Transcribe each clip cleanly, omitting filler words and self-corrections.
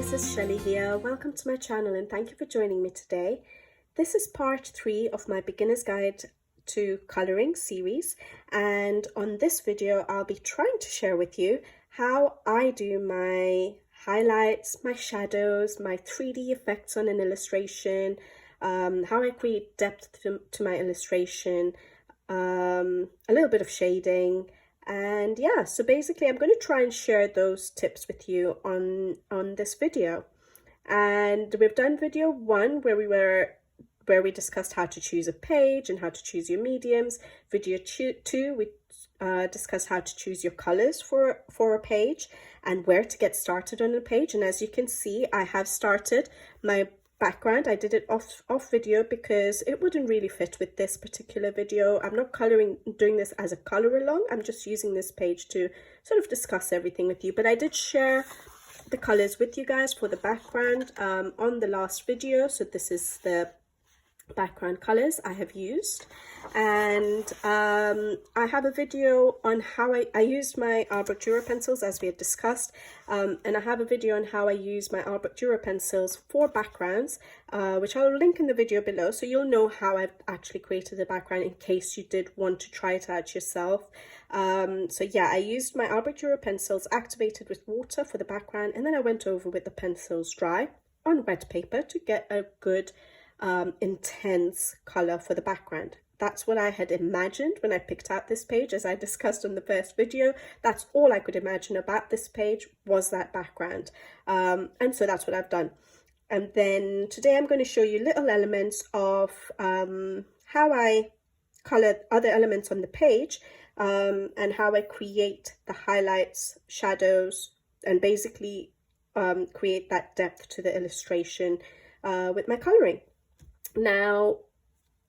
guys, it's Shelly here. Welcome to my channel and thank you for joining me today. This is part 3 of my beginner's guide to colouring series, and on this video I'll be trying to share with you how I do my highlights, my shadows, my 3D effects on an illustration, how I create depth to my illustration, a little bit of shading. And yeah, so basically I'm going to try and share those tips with you on this video. And we've done video 1 where we discussed how to choose a page and how to choose your mediums. Video 2 we discussed how to choose your colors for a page and where to get started on a page. And as you can see, I have started my background. I did it off video because it wouldn't really fit with this particular video. I'm not doing this as a color along. I'm just using this page to sort of discuss everything with you. But I did share the colors with you guys for the background on the last video. So this is the background colors I have used, and I have a video on how I used my Albrecht Dürer pencils, as we had discussed, and I have a video on how I use my Albrecht Dürer pencils for backgrounds, which I'll link in the video below, so you'll know how I've actually created the background in case you did want to try it out yourself. So yeah, I used my Albrecht Dürer pencils activated with water for the background, and then I went over with the pencils dry on wet paper to get a good intense color for the background. That's what I had imagined when I picked out this page, as I discussed on the first video. That's all I could imagine about this page was that background, and so that's what I've done. And then today I'm going to show you little elements of how I color other elements on the page, and how I create the highlights, shadows, and basically create that depth to the illustration with my coloring. Now,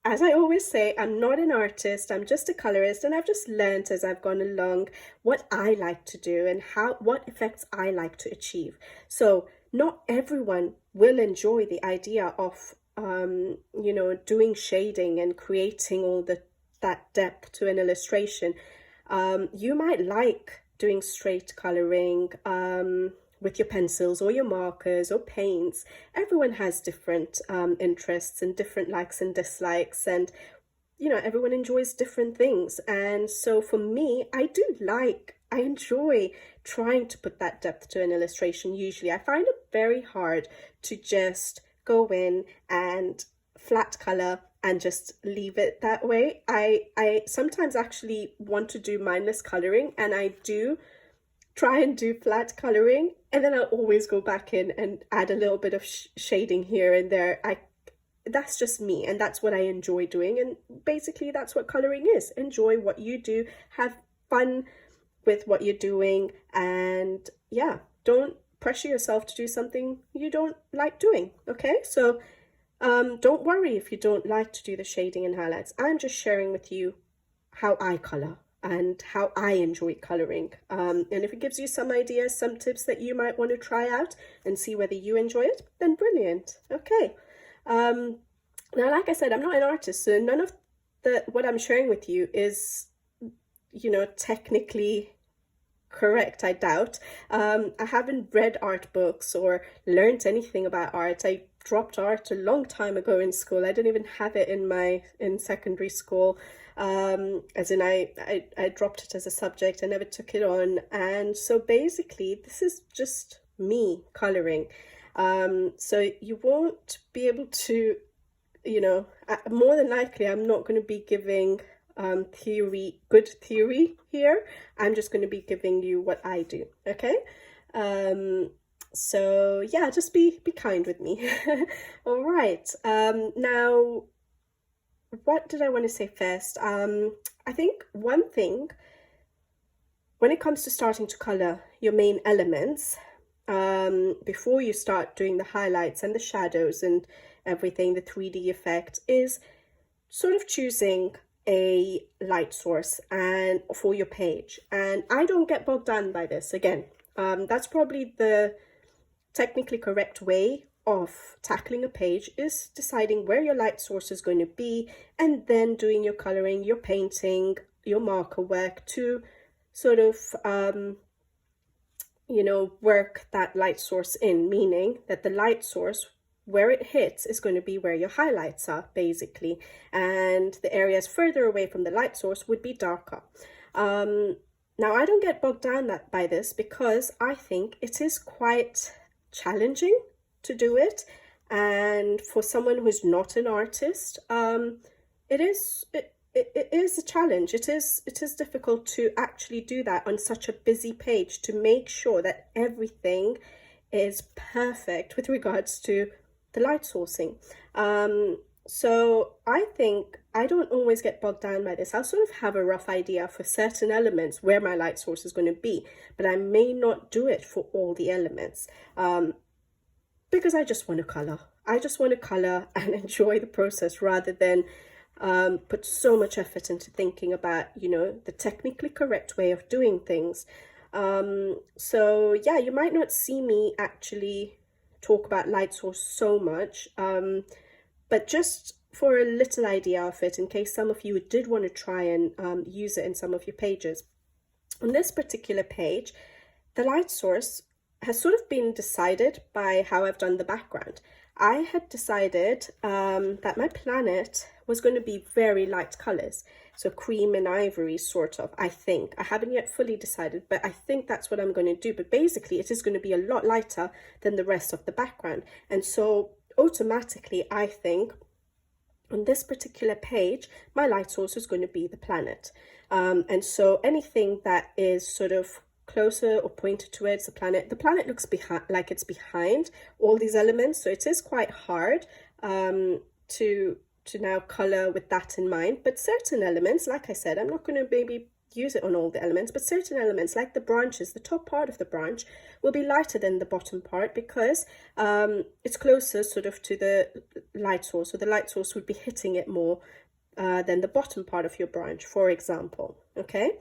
as I always say, I'm not an artist, I'm just a colorist, and I've just learned as I've gone along what I like to do and what effects I like to achieve. So not everyone will enjoy the idea of you know, doing shading and creating all that depth to an illustration. You might like doing straight coloring with your pencils or your markers or paints. Everyone has different interests and different likes and dislikes, and you know, everyone enjoys different things. And so for me, I enjoy trying to put that depth to an illustration. Usually I find it very hard to just go in and flat color and just leave it that way. I sometimes actually want to do mindless coloring, and I do try and do flat coloring, and then I'll always go back in and add a little bit of shading here and there. That's just me, and that's what I enjoy doing, and basically that's what coloring is. Enjoy what you do, have fun with what you're doing, and yeah, don't pressure yourself to do something you don't like doing. Okay, so don't worry if you don't like to do the shading and highlights. I'm just sharing with you how I color and how I enjoy coloring, and if it gives you some ideas, some tips that you might want to try out and see whether you enjoy it, then brilliant. Okay, now like I said, I'm not an artist, so none of what I'm sharing with you is, you know, technically correct, I doubt. I haven't read art books or learned anything about art. I dropped art a long time ago in school. I didn't even have it in secondary school. As in I dropped it as a subject. I never took it on, and so basically this is just me coloring. So you won't be able to, you know, more than likely I'm not going to be giving good theory here. I'm just going to be giving you what I do. Okay, so yeah, just be kind with me. All right, now what did I want to say first? I think one thing when it comes to starting to color your main elements, before you start doing the highlights and the shadows and everything, the 3D effect, is sort of choosing a light source and for your page. And I don't get bogged down by this. Again, that's probably the technically correct way of tackling a page, is deciding where your light source is going to be and then doing your coloring, your painting, your marker work to sort of you know, work that light source in, meaning that the light source, where it hits, is going to be where your highlights are, basically, and the areas further away from the light source would be darker. Now, I don't get bogged down by this, because I think it is quite challenging to do it, and for someone who's not an artist, it is a challenge. It is difficult to actually do that on such a busy page, to make sure that everything is perfect with regards to the light sourcing. So I think I don't always get bogged down by this. I'll sort of have a rough idea for certain elements where my light source is going to be, but I may not do it for all the elements, because I just want to color. I just want to color and enjoy the process, rather than put so much effort into thinking about, you know, the technically correct way of doing things. So yeah, you might not see me actually talk about light source so much, but just for a little idea of it, in case some of you did want to try and use it in some of your pages. On this particular page, the light source has sort of been decided by how I've done the background. I had decided that my planet was going to be very light colors, so cream and ivory, sort of. I think I haven't yet fully decided, but I think that's what I'm going to do. But basically, it is going to be a lot lighter than the rest of the background, and so automatically, I think on this particular page, my light source is going to be the planet, and so anything that is sort of closer or pointed towards the planet looks like it's behind all these elements, so it is quite hard to now color with that in mind. But certain elements, like I said, I'm not going to maybe use it on all the elements, but certain elements like the branches, the top part of the branch will be lighter than the bottom part, because it's closer sort of to the light source, so the light source would be hitting it more than the bottom part of your branch, for example. Okay,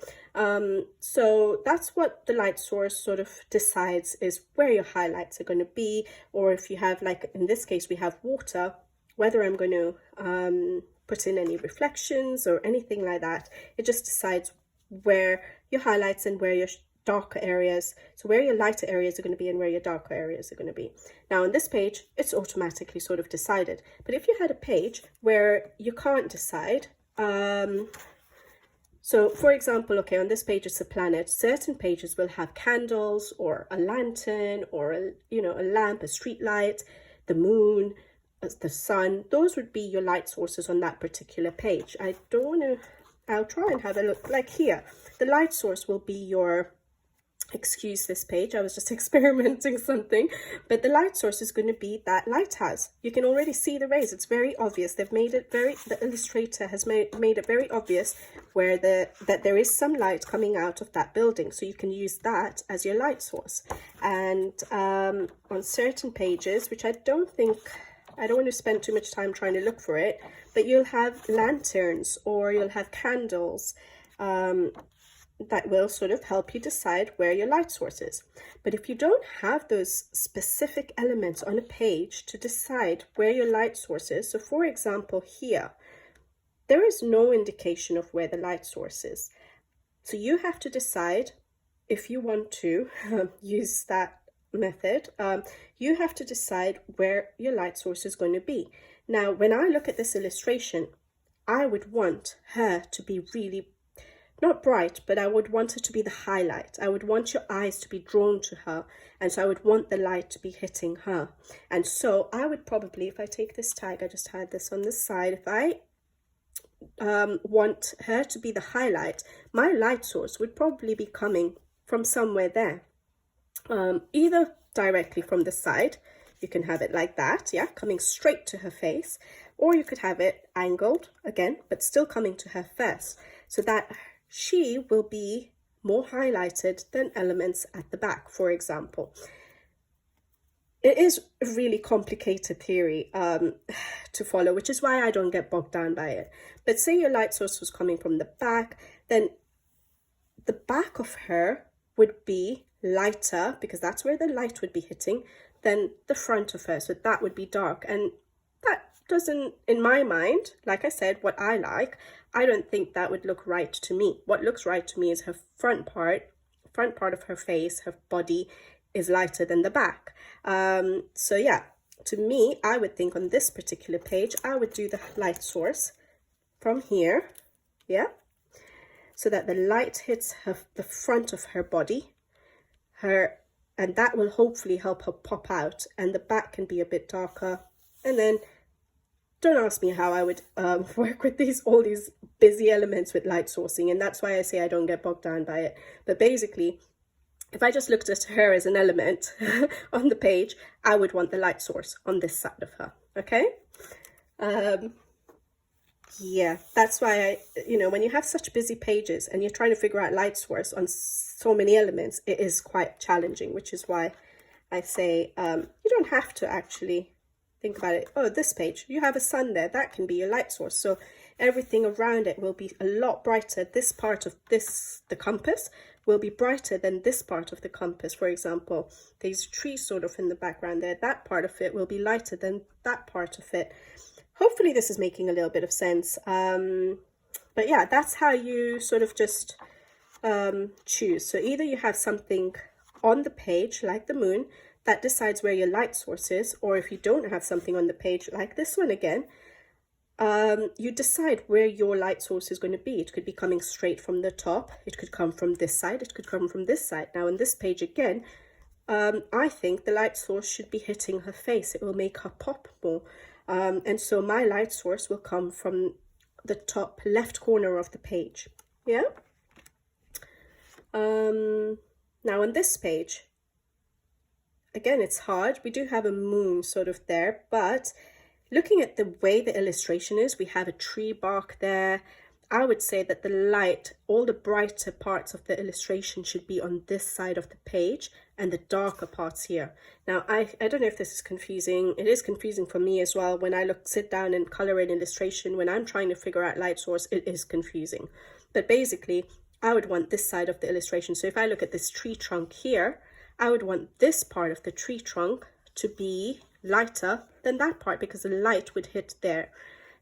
so that's what the light source sort of decides, is where your highlights are going to be, or if you have, like in this case we have water, whether I'm going to put in any reflections or anything like that. It just decides where your highlights and where your darker areas, so where your lighter areas are going to be and where your darker areas are going to be. Now on this page, it's automatically sort of decided. But if you had a page where you can't decide, so for example, okay, on this page it's a planet. Certain pages will have candles or a lantern or a lamp, a street light, the moon, the sun. Those would be your light sources on that particular page. I'll try and have a look. Like here, the light source will be your, excuse this page, I was just experimenting something, but the light source is going to be that lighthouse. You can already see the rays. It's very obvious. They've made it the illustrator has made it very obvious where that there is some light coming out of that building, so you can use that as your light source. And on certain pages, which I don't want to spend too much time trying to look for it, but you'll have lanterns or you'll have candles that will sort of help you decide where your light source is. But if you don't have those specific elements on a page to decide where your light source is, so for example here, there is no indication of where the light source is. So you have to decide, if you want to use that method, you have to decide where your light source is going to be. Now, when I look at this illustration, I would want her to be really, not bright, but I would want her to be the highlight. I would want your eyes to be drawn to her, and so I would want the light to be hitting her. And so I would probably, if I take this tag, I just had this on the side, if I want her to be the highlight, my light source would probably be coming from somewhere there. Either directly from the side, you can have it like that, yeah, coming straight to her face, or you could have it angled again, but still coming to her first, so that she will be more highlighted than elements at the back, for example. It is a really complicated theory to follow, which is why I don't get bogged down by it. But say your light source was coming from the back, then the back of her would be lighter, because that's where the light would be hitting, than the front of her, so that would be dark. And that doesn't, in my mind, like I said, what I like, I don't think that would look right to me. What looks right to me is her front part front part of her face, her body, is lighter than the back. So yeah, to me, I would think on this particular page, I would do the light source from here, yeah, so that the light hits the front of her body, and that will hopefully help her pop out, and the back can be a bit darker. And then don't ask me how I would work with all these busy elements with light sourcing, and that's why I say I don't get bogged down by it. But basically, if I just looked at her as an element on the page, I would want the light source on this side of her, okay? Yeah, that's why when you have such busy pages and you're trying to figure out light source on so many elements, it is quite challenging, which is why I say you don't have to actually think about it. Oh, this page, you have a sun there, that can be your light source. So everything around it will be a lot brighter. This part of the compass will be brighter than this part of the compass. For example, there's trees sort of in the background there. That part of it will be lighter than that part of it. Hopefully this is making a little bit of sense. But yeah, that's how you sort of just choose. So either you have something on the page like the moon that decides where your light source is, or if you don't have something on the page like this one again, you decide where your light source is going to be. It could be coming straight from the top, it could come from this side, it could come from this side. Now on this page again, I think the light source should be hitting her face. It will make her pop more. And so my light source will come from the top left corner of the page. Yeah. Now on this page, again, it's hard. We do have a moon sort of there, but looking at the way the illustration is, we have a tree bark there. I would say that the light, all the brighter parts of the illustration should be on this side of the page and the darker parts here. Now, I don't know if this is confusing. It is confusing for me as well. When I sit down and color an illustration, when I'm trying to figure out light source, it is confusing. But basically, I would want this side of the illustration. So if I look at this tree trunk here, I would want this part of the tree trunk to be lighter than that part, because the light would hit there.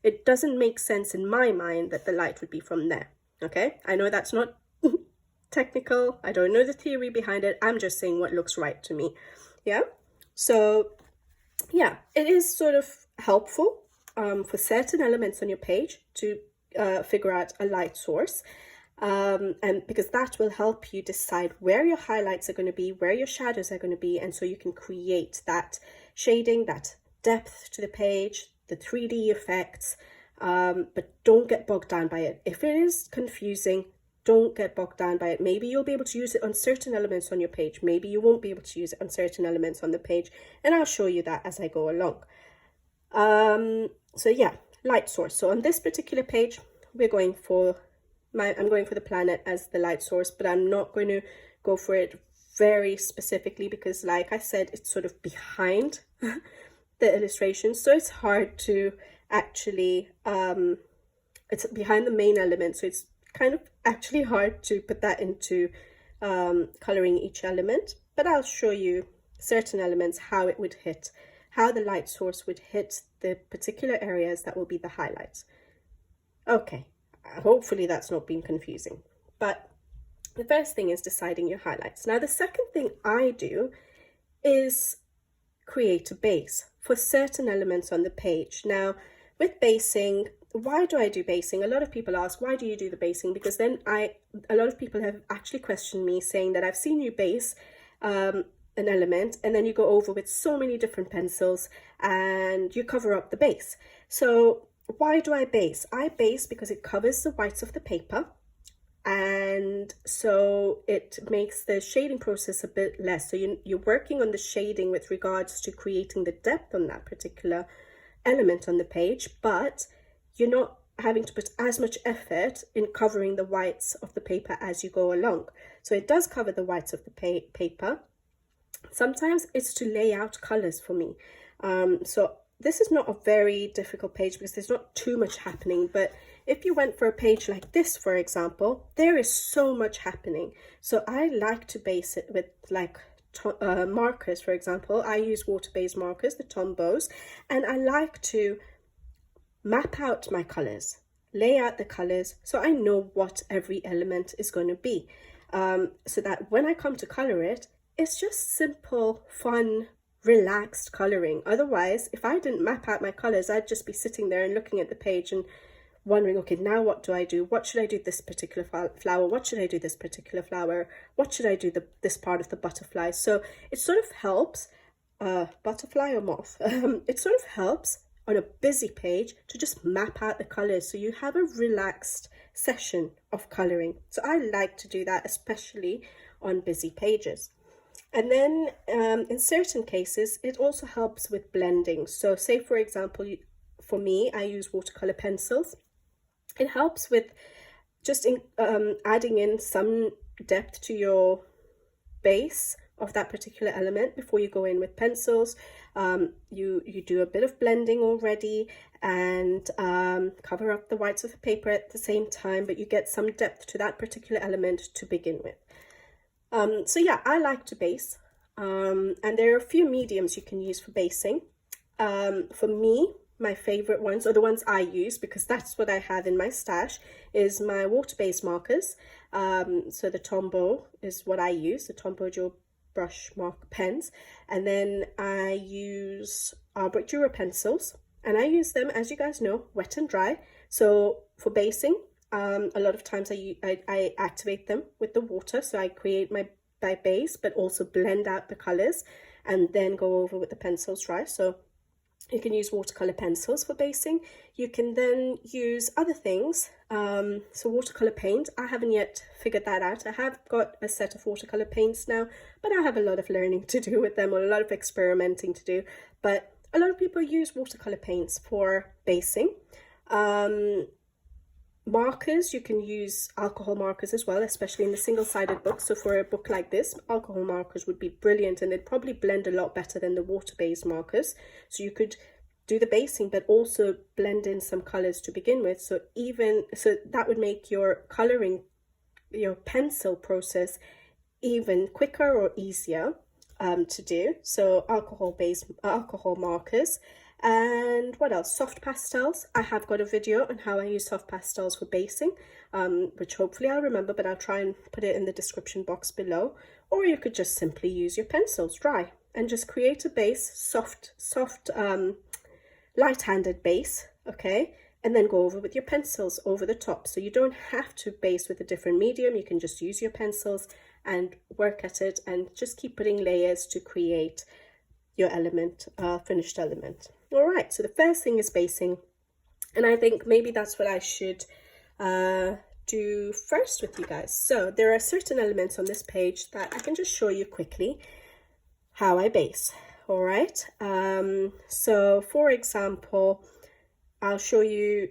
It doesn't make sense in my mind that the light would be from there, okay? I know that's not technical. I don't know the theory behind it. I'm just saying what looks right to me, yeah? So, yeah, it is sort of helpful for certain elements on your page to figure out a light source. And because that will help you decide where your highlights are going to be, where your shadows are going to be, and so you can create that shading, that depth to the page, the 3D effects, but don't get bogged down by it. If it is confusing, don't get bogged down by it. Maybe you'll be able to use it on certain elements on your page. Maybe you won't be able to use it on certain elements on the page, and I'll show you that as I go along. So yeah, light source. So on this particular page, we're going for I'm going for the planet as the light source, but I'm not going to go for it very specifically because, like I said, it's sort of behind the illustration, so it's hard to actually it's behind the main element, so it's kind of actually hard to put that into coloring each element. But I'll show you certain elements, how it would hit, how the light source would hit the particular areas that will be the highlights. Okay, hopefully that's not been confusing. But the first thing is deciding your highlights. Now the second thing I do is create a base for certain elements on the page. Now with basing, why do I do basing? A lot of people ask, why do you do the basing? Because then a lot of people have actually questioned me, saying that I've seen you base an element and then you go over with so many different pencils and you cover up the base. So why do I base? I base because it covers the whites of the paper, and so it makes the shading process a bit less. So you're working on the shading with regards to creating the depth on that particular element on the page, but you're not having to put as much effort in covering the whites of the paper as you go along. So it does cover the whites of the paper. Sometimes it's to lay out colors for me. So this is not a very difficult page because there's not too much happening, but if you went for a page like this, for example, there is so much happening. So I like to base it with like markers, for example. I use water-based markers, the Tombows, and I like to map out my colors, lay out the colors so I know what every element is going to be. so that when I come to color it, it's just simple, fun, relaxed coloring. Otherwise, if I didn't map out my colors, I'd just be sitting there and looking at the page and wondering, okay, now what do I do? What should I do this particular flower? What should I do this particular flower? What should I do this part of the butterfly? So it sort of helps, butterfly or moth, it sort of helps on a busy page to just map out the colors so you have a relaxed session of coloring. So I like to do that, especially on busy pages. And then in certain cases, it also helps with blending. So say, for example, for me, I use watercolor pencils. It helps with just adding in some depth to your base of that particular element before you go in with pencils. You do a bit of blending already and cover up the whites of the paper at the same time, but you get some depth to that particular element to begin with. So yeah, I like to base, and there are a few mediums you can use for basing. For me, my favorite ones, or the ones I use, because that's what I have in my stash, is my water-based markers. So the Tombow is what I use, the Tombow Dual Brush Mark pens. And then I use Arbor Dura pencils, and I use them, as you guys know, wet and dry. So for basing, a lot of times I activate them with the water, so I create my base, but also blend out the colors and then go over with the pencils dry. So you can use watercolor pencils for basing. You can then use other things. So watercolor paint, I haven't yet figured that out. I have got a set of watercolor paints now, but I have a lot of learning to do with them, or a lot of experimenting to do. But a lot of people use watercolor paints for basing. Markers, you can use alcohol markers as well, especially in the single-sided book. So for a book like this, alcohol markers would be brilliant, and they'd probably blend a lot better than the water-based markers. So you could do the basing, but also blend in some colors to begin with. So that would make your coloring, your pencil process, even quicker or easier to do. So alcohol markers. And what else? Soft pastels. I have got a video on how I use soft pastels for basing, which hopefully I'll remember, but I'll try and put it in the description box below. Or you could just simply use your pencils dry and just create a base, soft, light-handed base, okay? And then go over with your pencils over the top. So you don't have to base with a different medium. You can just use your pencils and work at it and just keep putting layers to create your element, finished element. All right, so the first thing is basing, and I think maybe that's what I should do first with you guys. So there are certain elements on this page that I can just show you quickly how I base. All right, so for example, I'll show you,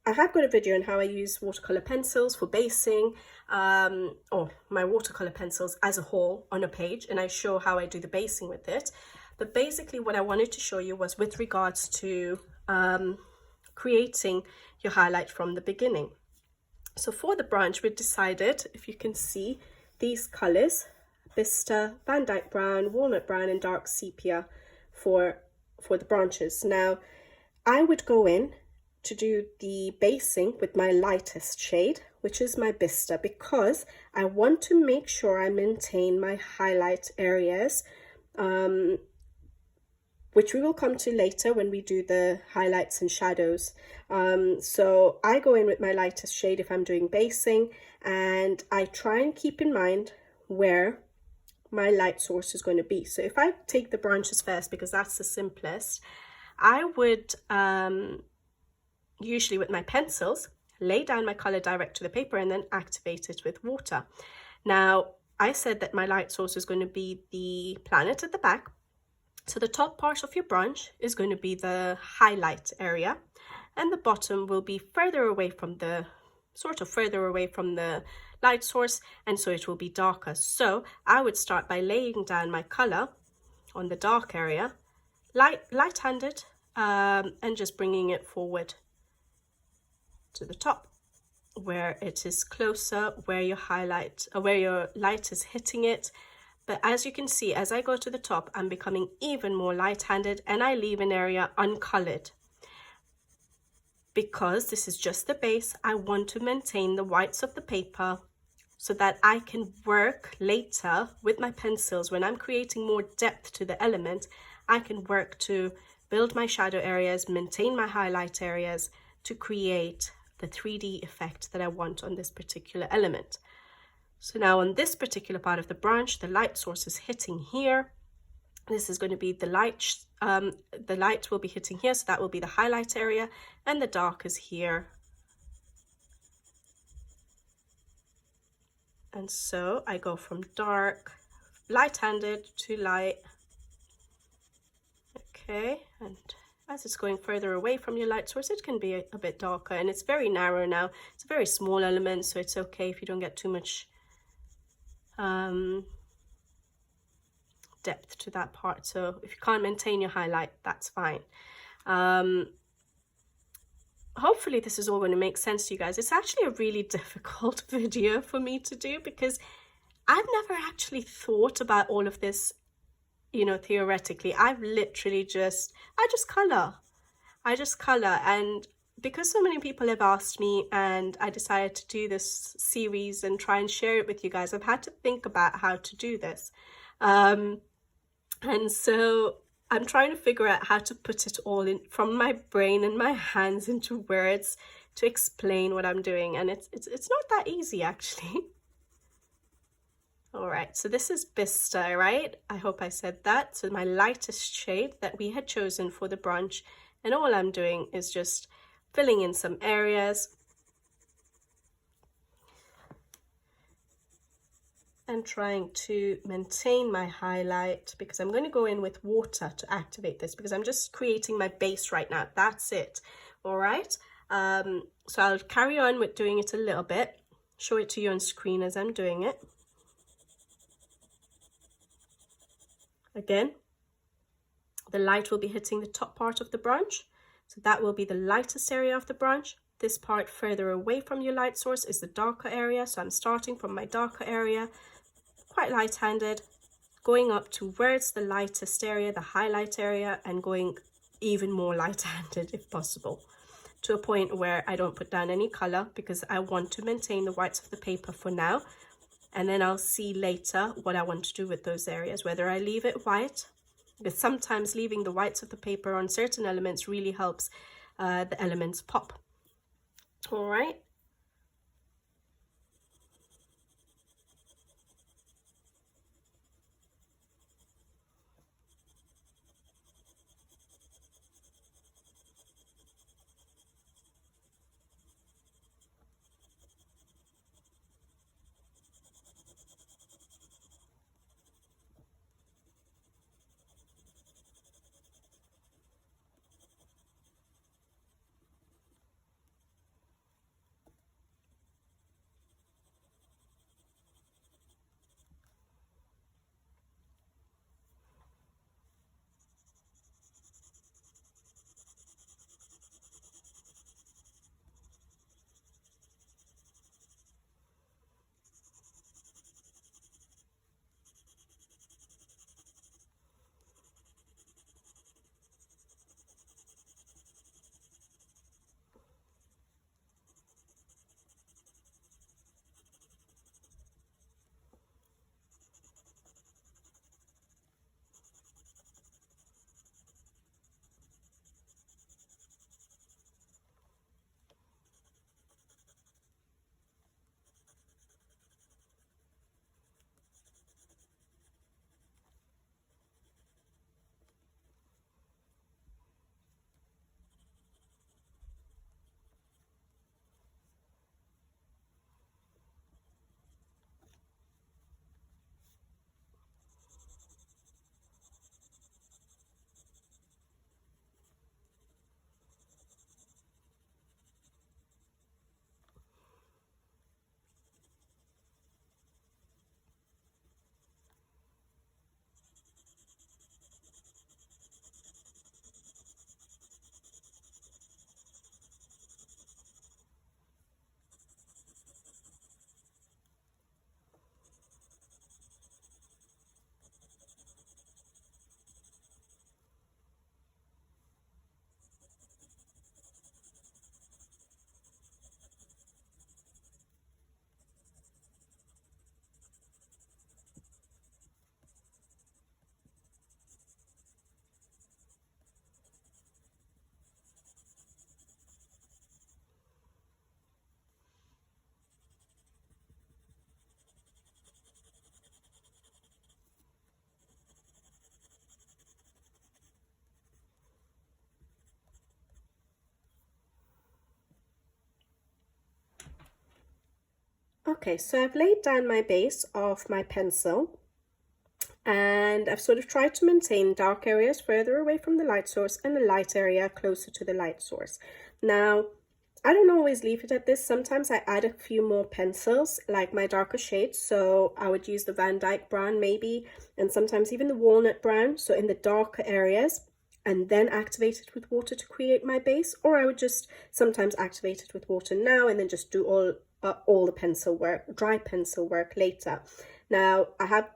I have got a video on how I use watercolor pencils for basing, or my watercolor pencils as a whole on a page, and I show how I do the basing with it. But basically what I wanted to show you was with regards to creating your highlight from the beginning. So for the branch, we decided, if you can see, these colors, Vista, Van Dyke Brown, Walnut Brown, and Dark Sepia for the branches. Now, I would go in to do the basing with my lightest shade, which is my Vista, because I want to make sure I maintain my highlight areas, which we will come to later when we do the highlights and shadows. So I go in with my lightest shade if I'm doing basing, and I try and keep in mind where my light source is going to be. So if I take the branches first, because that's the simplest, I would usually with my pencils lay down my color direct to the paper and then activate it with water. Now, I said that my light source is going to be the planet at the back. So the top part of your branch is going to be the highlight area, and the bottom will be further away from the light source, and so it will be darker. So I would start by laying down my color on the dark area, light-handed, and just bringing it forward to the top where it is closer, where your light is hitting it. But as you can see, as I go to the top, I'm becoming even more light-handed, and I leave an area uncolored. Because this is just the base, I want to maintain the whites of the paper so that I can work later with my pencils when I'm creating more depth to the element. I can work to build my shadow areas, maintain my highlight areas to create the 3D effect that I want on this particular element. So now on this particular part of the branch, the light source is hitting here. This is going to be the light will be hitting here, so that will be the highlight area, and the dark is here. And so I go from dark, light-handed to light. Okay, and as it's going further away from your light source, it can be a bit darker, and it's very narrow now. It's a very small element, so it's okay if you don't get too much depth to that part. So if you can't maintain your highlight, that's fine. Hopefully this is all going to make sense to you guys. It's actually a really difficult video for me to do because I've never actually thought about all of this, you know, theoretically. I've literally I just color, and because so many people have asked me and I decided to do this series and try and share it with you guys, I've had to think about how to do this. And so I'm trying to figure out how to put it all in from my brain and my hands into words to explain what I'm doing, and it's not that easy actually. All right, so this is Bista, right? I hope I said that. So my lightest shade that we had chosen for the branch, and all I'm doing is just filling in some areas and trying to maintain my highlight, because I'm going to go in with water to activate this, because I'm just creating my base right now. That's it. All right, so I'll carry on with doing it a little bit, show it to you on screen as I'm doing it. Again, the light will be hitting the top part of the branch, so that will be the lightest area of the branch. This part further away from your light source is the darker area, so I'm starting from my darker area, quite light-handed, going up towards the lightest area, the highlight area, and going even more light-handed if possible, to a point where I don't put down any color because I want to maintain the whites of the paper for now, and then I'll see later what I want to do with those areas, whether I leave it white, because sometimes leaving the whites of the paper on certain elements really helps the elements pop. All right. Okay, so I've laid down my base of my pencil, and I've sort of tried to maintain dark areas further away from the light source and the light area closer to the light source. Now, I don't always leave it at this. Sometimes I add a few more pencils, like my darker shades. So I would use the Van Dyke brown maybe, and sometimes even the walnut brown, so in the darker areas, and then activate it with water to create my base. Or I would just sometimes activate it with water now and then just do all the pencil work, dry pencil work later. Now,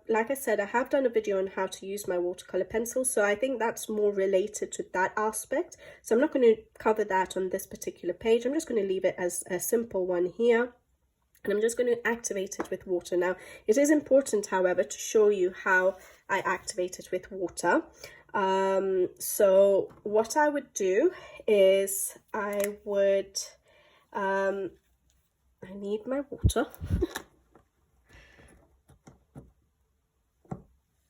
like I said, I have done a video on how to use my watercolor pencil, so I think that's more related to that aspect. So I'm not going to cover that on this particular page. I'm just going to leave it as a simple one here. And I'm just going to activate it with water. Now, it is important, however, to show you how I activate it with water. So what I would do is I need my water.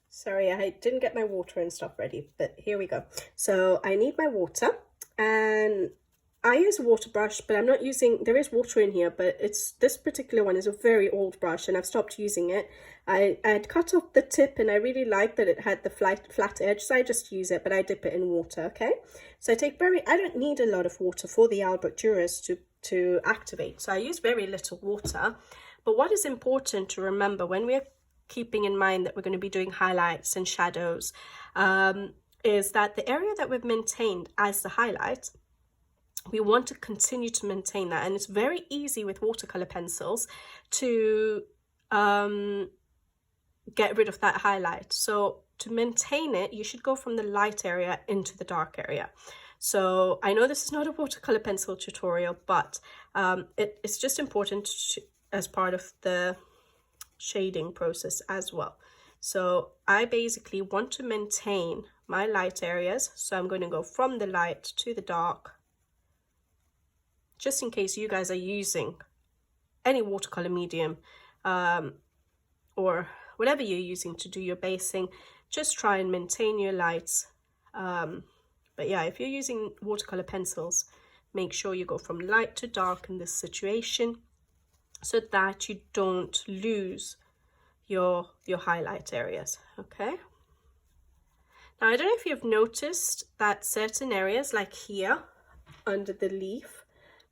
Sorry, I didn't get my water and stuff ready, but here we go. So I need my water, and I use a water brush, but I'm not using, there is water in here, but this particular one is a very old brush and I've stopped using it. I'd cut off the tip and I really liked that it had the flat edge, so I just use it, but I dip it in water, okay? So I don't need a lot of water for the Albert Duras to activate, so I use very little water. But what is important to remember when we're keeping in mind that we're going to be doing highlights and shadows, is that the area that we've maintained as the highlight, we want to continue to maintain that. And it's very easy with watercolor pencils to get rid of that highlight. So to maintain it, you should go from the light area into the dark area. So I know this is not a watercolor pencil tutorial, but it's just important as part of the shading process as well. So I basically want to maintain my light areas, so I'm going to go from the light to the dark, just in case you guys are using any watercolor medium or whatever you're using to do your basing. Just try and maintain your lights, but yeah, if you're using watercolor pencils, make sure you go from light to dark in this situation, so that you don't lose your highlight areas. Okay, now I don't know if you've noticed that certain areas, like here under the leaf,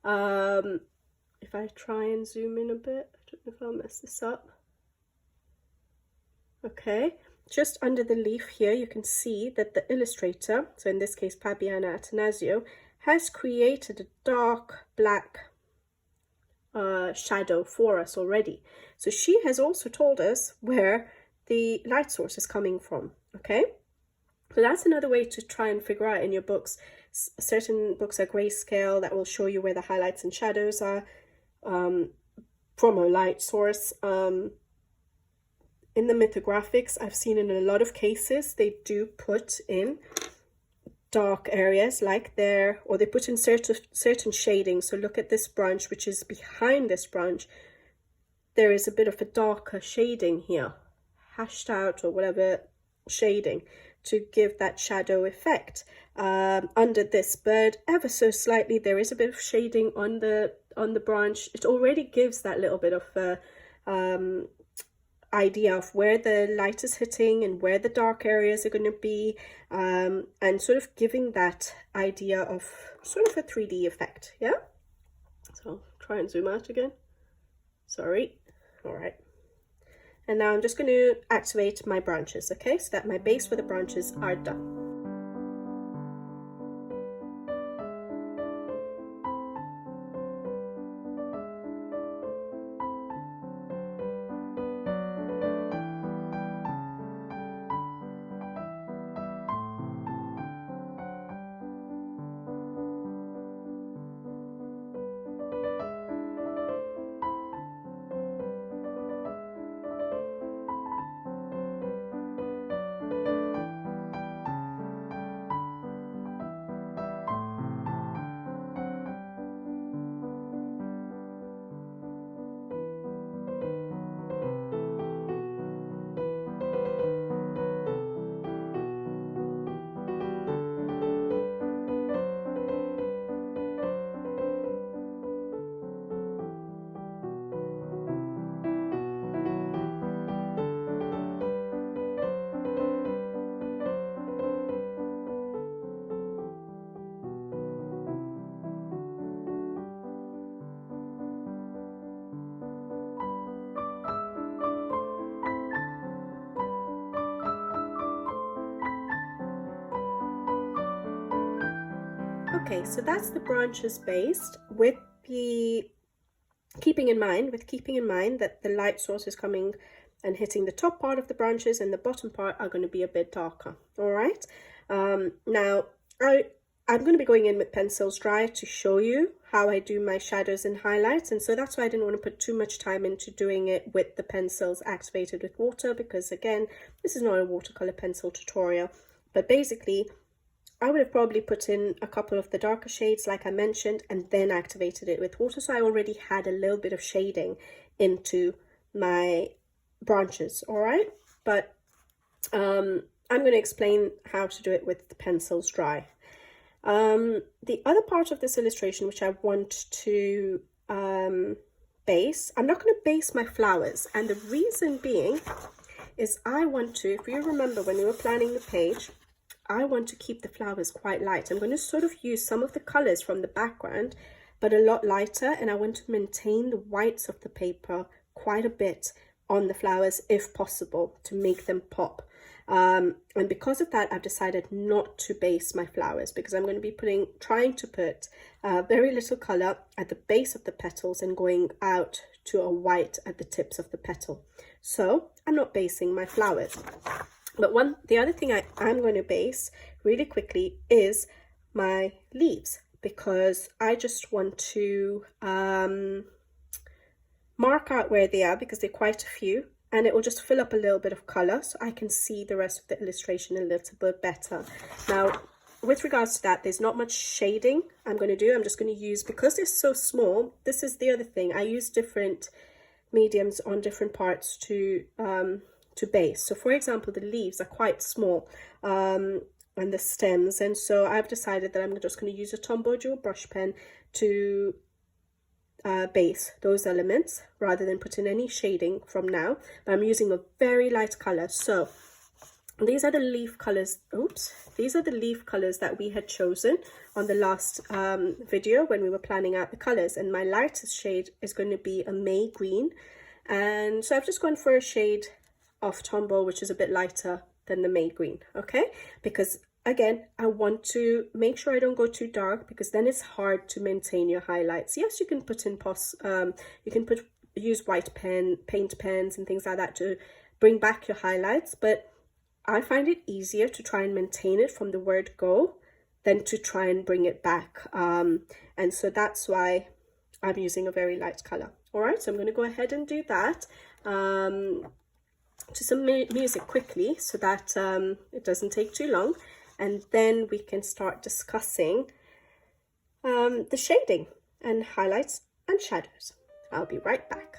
if I try and zoom in a bit, I don't know if I'll mess this up. Okay, just under the leaf here, you can see that the illustrator, so in this case Fabiana Attanasio, has created a dark black shadow for us already. So she has also told us where the light source is coming from. Okay, so that's another way to try and figure out in your books. Certain books are grayscale, that will show you where the highlights and shadows are from a light source. In the mythographics, I've seen in a lot of cases they do put in dark areas like there, or they put in certain shading. So look at this branch, which is behind this branch. There is a bit of a darker shading here, hashed out or whatever shading, to give that shadow effect. Under this bird, ever so slightly, there is a bit of shading on the branch. It already gives that little bit of idea of where the light is hitting and where the dark areas are going to be, and sort of giving that idea of sort of a 3D effect. Yeah, so try and zoom out again, sorry. All right, and now I'm just going to activate my branches, okay, so that my base for the branches are done. Okay, so that's the branches based with the keeping in mind that the light source is coming and hitting the top part of the branches, and the bottom part are going to be a bit darker. All right. Now I'm going to be going in with pencils dry to show you how I do my shadows and highlights, and so that's why I didn't want to put too much time into doing it with the pencils activated with water, because again, this is not a watercolor pencil tutorial. But basically, I would have probably put in a couple of the darker shades like I mentioned and then activated it with water, so I already had a little bit of shading into my branches. All right, but I'm going to explain how to do it with the pencils dry. The other part of this illustration which I want to base, I'm not going to base my flowers, and the reason being is I want to, if you remember when we were planning the page, I want to keep the flowers quite light. I'm going to sort of use some of the colors from the background, but a lot lighter, and I want to maintain the whites of the paper quite a bit on the flowers if possible to make them pop. And because of that, I've decided not to base my flowers, because I'm going to be trying to put very little color at the base of the petals and going out to a white at the tips of the petal. So I'm not basing my flowers. But the other thing I'm going to base really quickly is my leaves, because I just want to mark out where they are, because they're quite a few, and it will just fill up a little bit of color so I can see the rest of the illustration a little bit better. Now, with regards to that, there's not much shading I'm going to do. I'm just going to use, because they're so small, this is the other thing, I use different mediums on different parts to base. So for example, the leaves are quite small and the stems, and so I've decided that I'm just going to use a Tombow dual brush pen to base those elements rather than put in any shading from now. But I'm using a very light color. So these are the leaf colors. These are the leaf colors that we had chosen on the last video when we were planning out the colors, and my lightest shade is going to be a May green, and so I've just gone for a shade of Tombow which is a bit lighter than the May green. Okay, because again, I want to make sure I don't go too dark, because then it's hard to maintain your highlights. Yes, you can put in use white paint pens and things like that to bring back your highlights, but I find it easier to try and maintain it from the word go than to try and bring it back. And so that's why I'm using a very light color. All right, so I'm going to go ahead and do that to some music quickly, so that it doesn't take too long, and then we can start discussing the shading and highlights and shadows. I'll be right back.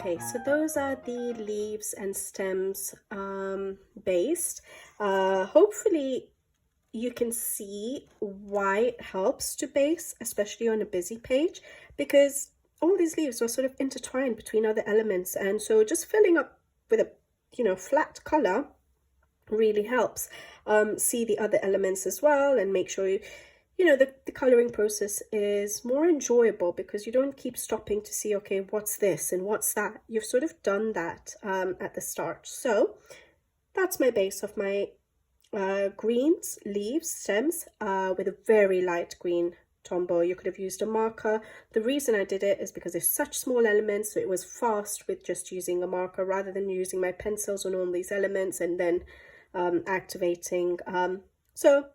Okay, so those are the leaves and stems based. Hopefully you can see why it helps to base, especially on a busy page, because all these leaves are sort of intertwined between other elements, and so just filling up with a flat color really helps see the other elements as well, and make sure the coloring process is more enjoyable because you don't keep stopping to see, okay, what's this and what's that. You've sort of done that at the start. So that's my base of my greens, leaves, stems, with a very light green tombow. You could have used a marker. The reason I did it is because there's such small elements, so it was fast with just using a marker rather than using my pencils on all these elements and then activating. So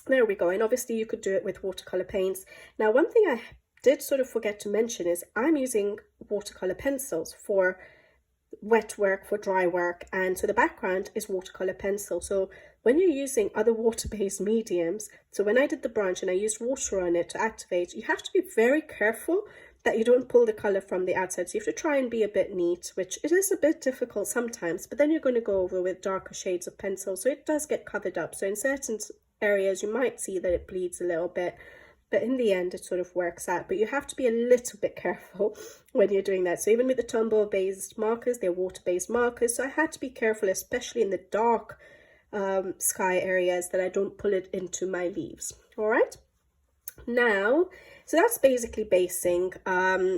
there we go. And obviously you could do it with watercolor paints. Now, one thing I did sort of forget to mention is I'm using watercolor pencils for wet work, for dry work, and so the background is watercolor pencil. So when you're using other water-based mediums, so when I did the branch and I used water on it to activate, you have to be very careful that you don't pull the color from the outside. So you have to try and be a bit neat, which it is a bit difficult sometimes, but then you're going to go over with darker shades of pencil, so it does get covered up. So in certain areas you might see that it bleeds a little bit, but in the end it sort of works out. But you have to be a little bit careful when you're doing that. So even with the Tombow based markers, they're water based markers, so I had to be careful, especially in the dark sky areas, that I don't pull it into my leaves. All right, now, so that's basically basing.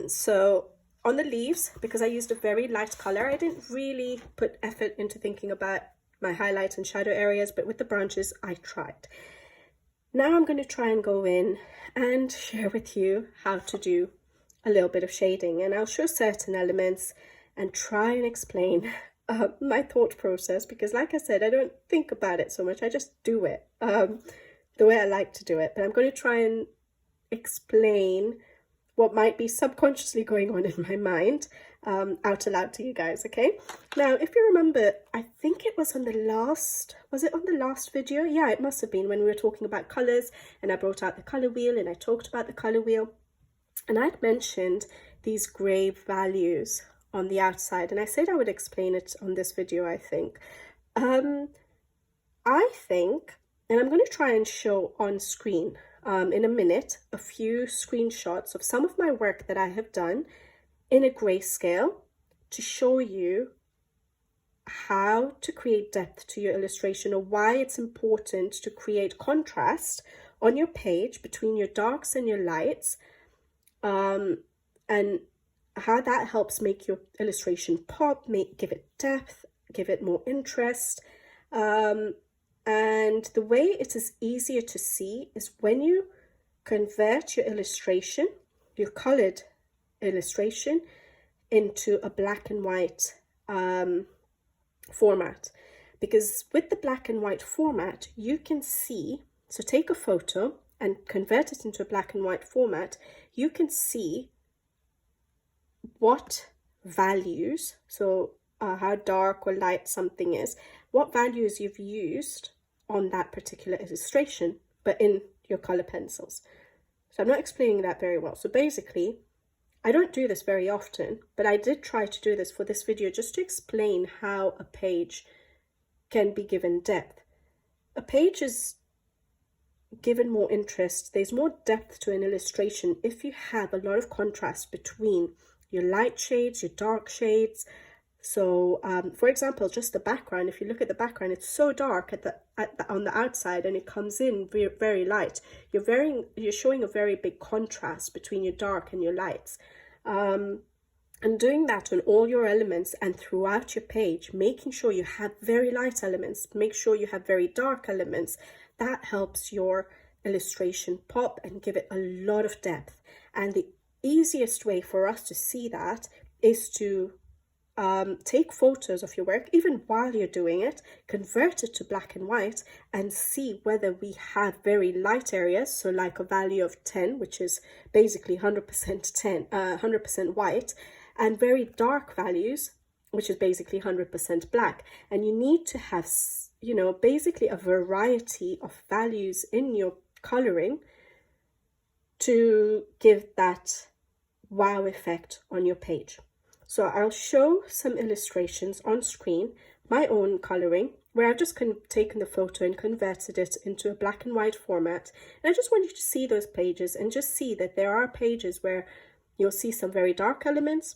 So on the leaves, because I used a very light color, I didn't really put effort into thinking about my highlights and shadow areas, but with the branches I tried. Now I'm going to try and go in and share with you how to do a little bit of shading, and I'll show certain elements and try and explain my thought process, because like I said, I don't think about it so much, I just do it the way I like to do it. But I'm going to try and explain what might be subconsciously going on in my mind out aloud to you guys. Okay, now if you remember, I think it was on the last, was it on the last video? Yeah, it must have been, when we were talking about colors and I brought out the color wheel and I talked about the color wheel, and I'd mentioned these gray values on the outside, and I said I would explain it on this video. I think and I'm going to try and show on screen in a minute a few screenshots of some of my work that I have done in a grayscale to show you how to create depth to your illustration, or why it's important to create contrast on your page between your darks and your lights, and how that helps make your illustration pop, give it depth, give it more interest. And the way it is easier to see is when you convert your illustration, your colored illustration, into a black and white format. Because with the black and white format, you can see, so take a photo and convert it into a black and white format, you can see what values, so how dark or light something is, what values you've used on that particular illustration, but in your color pencils. So I'm not explaining that very well. So basically, I don't do this very often, but I did try to do this for this video just to explain how a page can be given depth. A page is given more interest, there's more depth to an illustration if you have a lot of contrast between your light shades, your dark shades. So for example, just the background, if you look at the background, it's so dark on the outside, and it comes in very, very light. You're showing a very big contrast between your dark and your lights, and doing that on all your elements and throughout your page, making sure you have very light elements, make sure you have very dark elements. That helps your illustration pop and give it a lot of depth. And the easiest way for us to see that is to take photos of your work, even while you're doing it, convert it to black and white, and see whether we have very light areas, so like a value of 10, which is basically 100% white, and very dark values, which is basically 100% black. And you need to have, basically a variety of values in your coloring to give that wow effect on your page. So I'll show some illustrations on screen, my own colouring, where I've just taken the photo and converted it into a black and white format. And I just want you to see those pages and just see that there are pages where you'll see some very dark elements,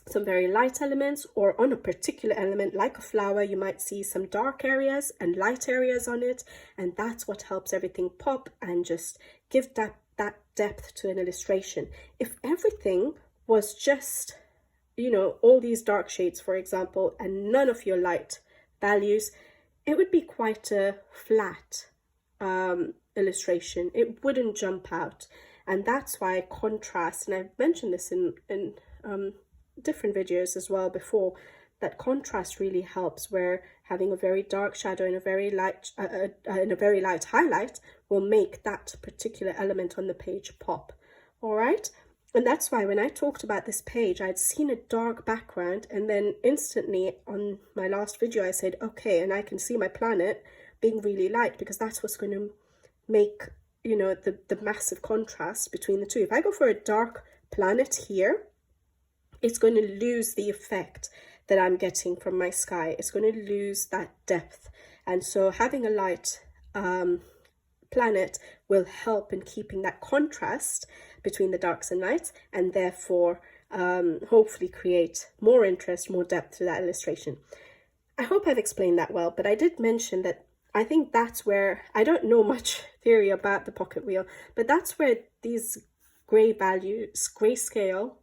some very light elements, or on a particular element like a flower you might see some dark areas and light areas on it, and that's what helps everything pop and just give that depth to an illustration. If everything was just, you know, all these dark shades, for example, and none of your light values, it would be quite a flat illustration. It wouldn't jump out. And that's why contrast, and I've mentioned this in different videos as well before, that contrast really helps, where having a very dark shadow and a very light highlight will make that particular element on the page pop. All right. And that's why when I talked about this page, I'd seen a dark background, and then instantly on my last video I said, okay, and I can see my planet being really light, because that's what's going to make, you know, the massive contrast between the two. If I go for a dark planet here, it's going to lose the effect that I'm getting from my sky. It's going to lose that depth. And so having a light planet will help in keeping that contrast between the darks and lights, and therefore hopefully create more interest, more depth to that illustration. I hope I've explained that well, but I did mention that I think that's where, I don't know much theory about the pocket wheel, but that's where these gray values, grayscale,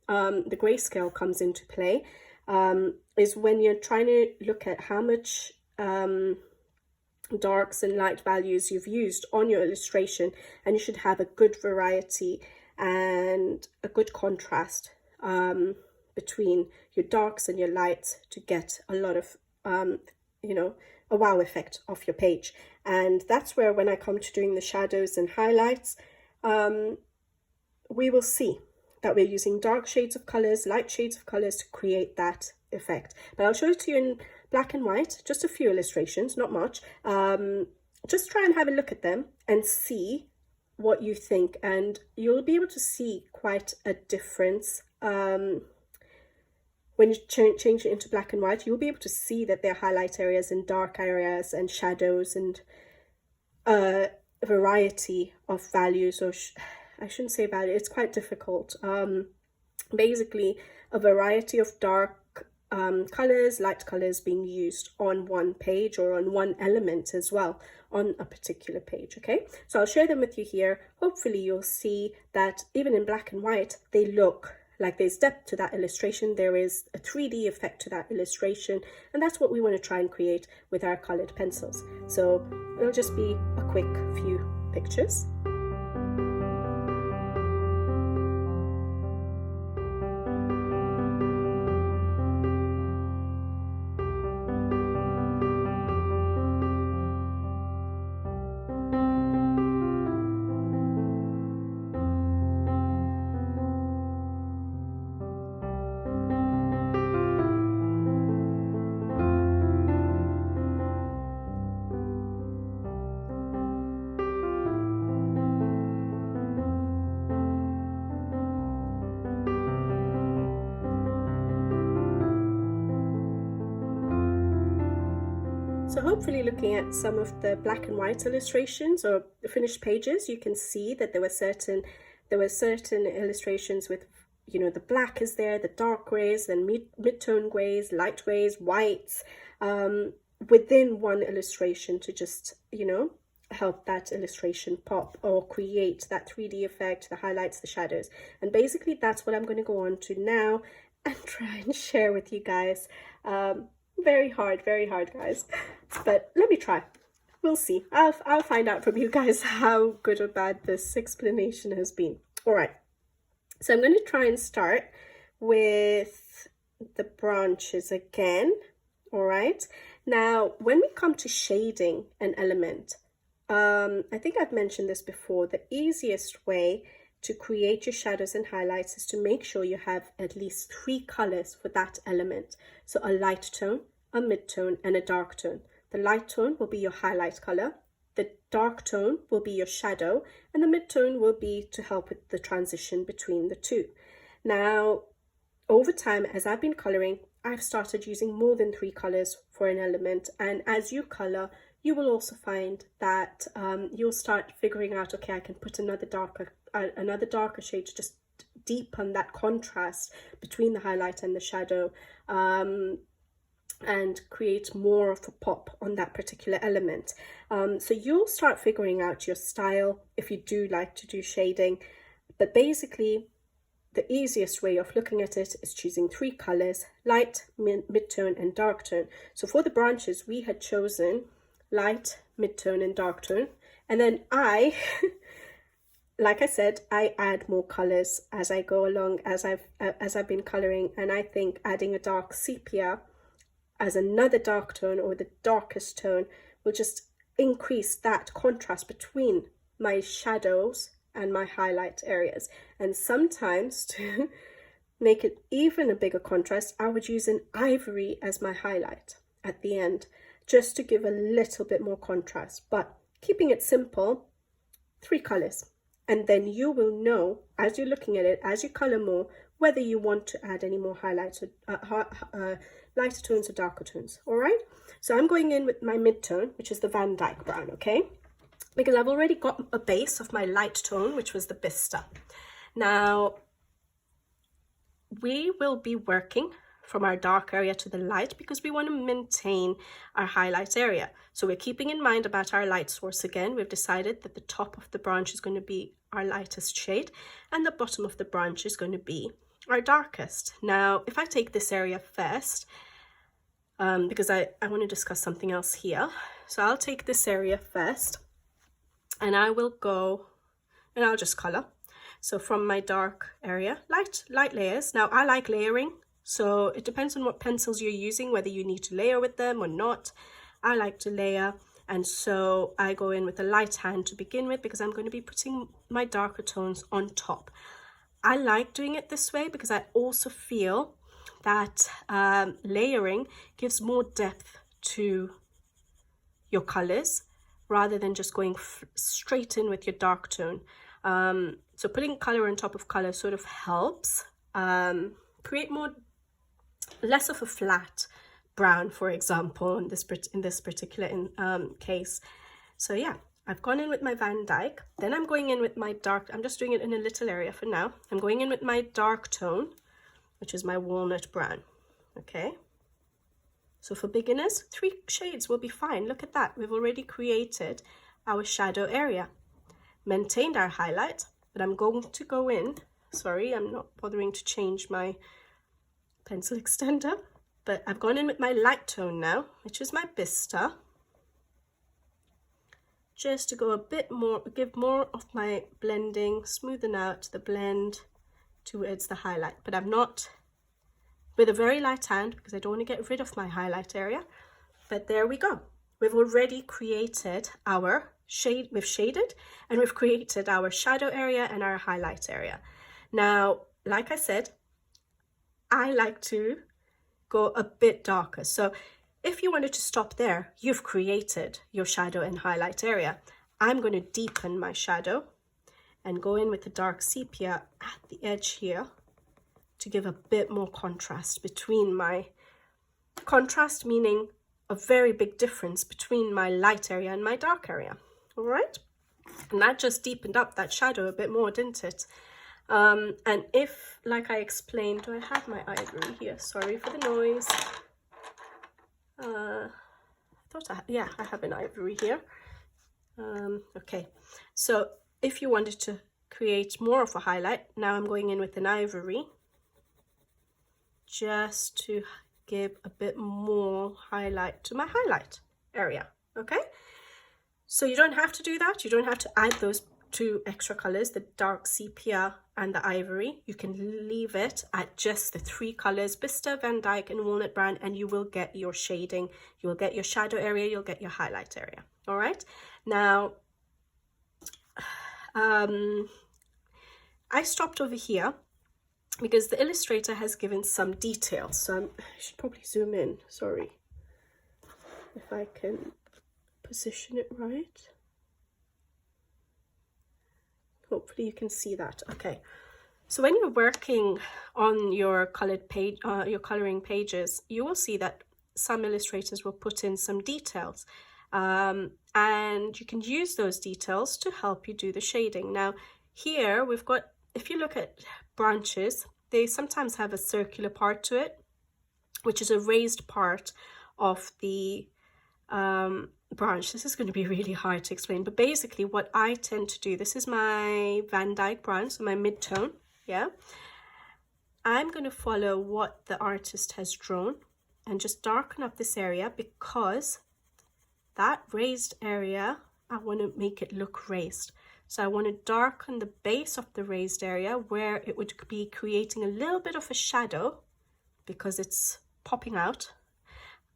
the grayscale comes into play, is when you're trying to look at how much darks and light values you've used on your illustration, and you should have a good variety and a good contrast between your darks and your lights to get a lot of you know, a wow effect off your page. And that's where, when I come to doing the shadows and highlights, we will see that we're using dark shades of colors, light shades of colors to create that effect. But I'll show it to you in black and white, just a few illustrations, not much. Just try and have a look at them and see what you think, and you'll be able to see quite a difference. When you change it into black and white, you'll be able to see that there are highlight areas and dark areas and shadows and a variety of values, or I shouldn't say value, it's quite difficult. Basically a variety of dark colors, light colors being used on one page, or on one element as well on a particular page. Okay, so I'll share them with you here. Hopefully you'll see that even in black and white, they look like there's depth to that illustration. There is a 3D effect to that illustration, and that's what we want to try and create with our colored pencils. So it'll just be a quick few pictures. So hopefully, looking at some of the black and white illustrations or the finished pages, you can see that there were certain illustrations with, you know, the black is there, the dark grays, then mid-tone grays, light grays, whites, within one illustration to just, you know, help that illustration pop or create that 3D effect, the highlights, the shadows. And basically that's what I'm going to go on to now and try and share with you guys. Very hard, guys, but let me try. We'll see. I'll find out from you guys how good or bad this explanation has been. All right, so I'm going to try and start with the branches again. All right, now when we come to shading an element, I think I've mentioned this before, the easiest way to create your shadows and highlights is to make sure you have at least 3 colors for that element. So a light tone, a mid-tone, and a dark tone. The light tone will be your highlight color, the dark tone will be your shadow, and the mid-tone will be to help with the transition between the two. Now, over time, as I've been coloring, I've started using more than 3 colors for an element. And as you color, you will also find that you'll start figuring out, okay, I can put another darker shade to just deepen that contrast between the highlight and the shadow, and create more of a pop on that particular element. So you'll start figuring out your style if you do like to do shading. But basically, the easiest way of looking at it is choosing 3 colors: light, mid-tone and dark tone. So for the branches, we had chosen light, mid-tone and dark tone. And then like I said, I add more colors as I go along, as I've been coloring. And I think adding a dark sepia as another dark tone, or the darkest tone, will just increase that contrast between my shadows and my highlight areas. And sometimes, to make it even a bigger contrast, I would use an ivory as my highlight at the end, just to give a little bit more contrast. But keeping it simple, 3 colors. And then you will know, as you're looking at it, as you color more, whether you want to add any more highlights, or lighter tones or darker tones. All right, so I'm going in with my mid-tone, which is the Van Dyke brown, okay? Because I've already got a base of my light tone, which was the Bista. Now, we will be working from our dark area to the light because we want to maintain our highlight area. So we're keeping in mind about our light source again. We've decided that the top of the branch is going to be our lightest shade and the bottom of the branch is going to be our darkest. Now, if I take this area first, because I want to discuss something else here. So I'll take this area first and I will go and I'll just color. So from my dark area, light layers. Now I like layering, so it depends on what pencils you're using, whether you need to layer with them or not. I like to layer, and so I go in with a light hand to begin with because I'm going to be putting my darker tones on top. I like doing it this way because I also feel that layering gives more depth to your colors rather than just going straight in with your dark tone. So putting color on top of color sort of helps create less of a flat brown, for example, in this particular case. So yeah, I've gone in with my Van Dyke. Then I'm going in with my dark. I'm just doing it in a little area for now. I'm going in with my dark tone, which is my walnut brown. Okay. So for beginners, 3 shades will be fine. Look at that. We've already created our shadow area, maintained our highlight, but I'm going to go in. Sorry, I'm not bothering to change my pencil extender, but I've gone in with my light tone now, which is my Bista, just to go a bit more, give more of my blending, smoothen out the blend towards the highlight. But I'm not with a very light hand because I don't want to get rid of my highlight area. But there we go. We've already created our shade, we've shaded and we've created our shadow area and our highlight area. Now, like I said, I like to go a bit darker. So if you wanted to stop there, you've created your shadow and highlight area. I'm going to deepen my shadow and go in with the dark sepia at the edge here to give a bit more contrast between my contrast, meaning a very big difference between my light area and my dark area. All right, and that just deepened up that shadow a bit more, didn't it? And if, like I explained, do I have my ivory here? Sorry for the noise. I thought I have an ivory here. Okay, so if you wanted to create more of a highlight, now I'm going in with an ivory just to give a bit more highlight to my highlight area. Okay, so you don't have to do that. You don't have to add those 2 extra colors, the dark sepia and the ivory. You can leave it at just the 3 colors, Bista, Van Dyke and walnut brown, and you will get your shading, you will get your shadow area, you'll get your highlight area. All right, now I stopped over here because the illustrator has given some details, so I should probably zoom in. Sorry, if I can position it right. Hopefully you can see that. Okay, So when you're working on your colored page, your coloring pages, you will see that some illustrators will put in some details, and you can use those details to help you do the shading. Now here we've got, if you look at branches, they sometimes have a circular part to it, which is a raised part of the branch. This is going to be really hard to explain, but basically what I tend to do, this is my Van Dyke branch, so my mid-tone, yeah. I'm going to follow what the artist has drawn and just darken up this area, because that raised area, I want to make it look raised. So I want to darken the base of the raised area where it would be creating a little bit of a shadow because it's popping out.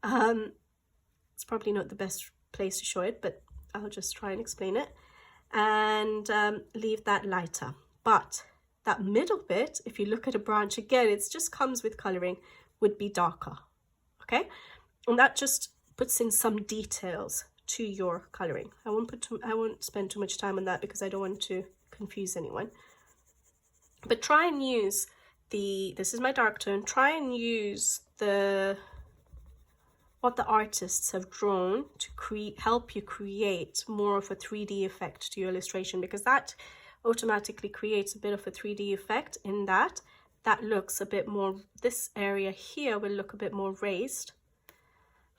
It's probably not the best place to show it, but I'll just try and explain it, and leave that lighter. But that middle bit, if you look at a branch again, it just comes with coloring, would be darker, okay? And that just puts in some details to your coloring. I won't spend too much time on that because I don't want to confuse anyone. But try and use this is my dark tone, try and use what the artists have drawn to help you create more of a 3D effect to your illustration, because that automatically creates a bit of a 3D effect in that looks a bit more, this area here will look a bit more raised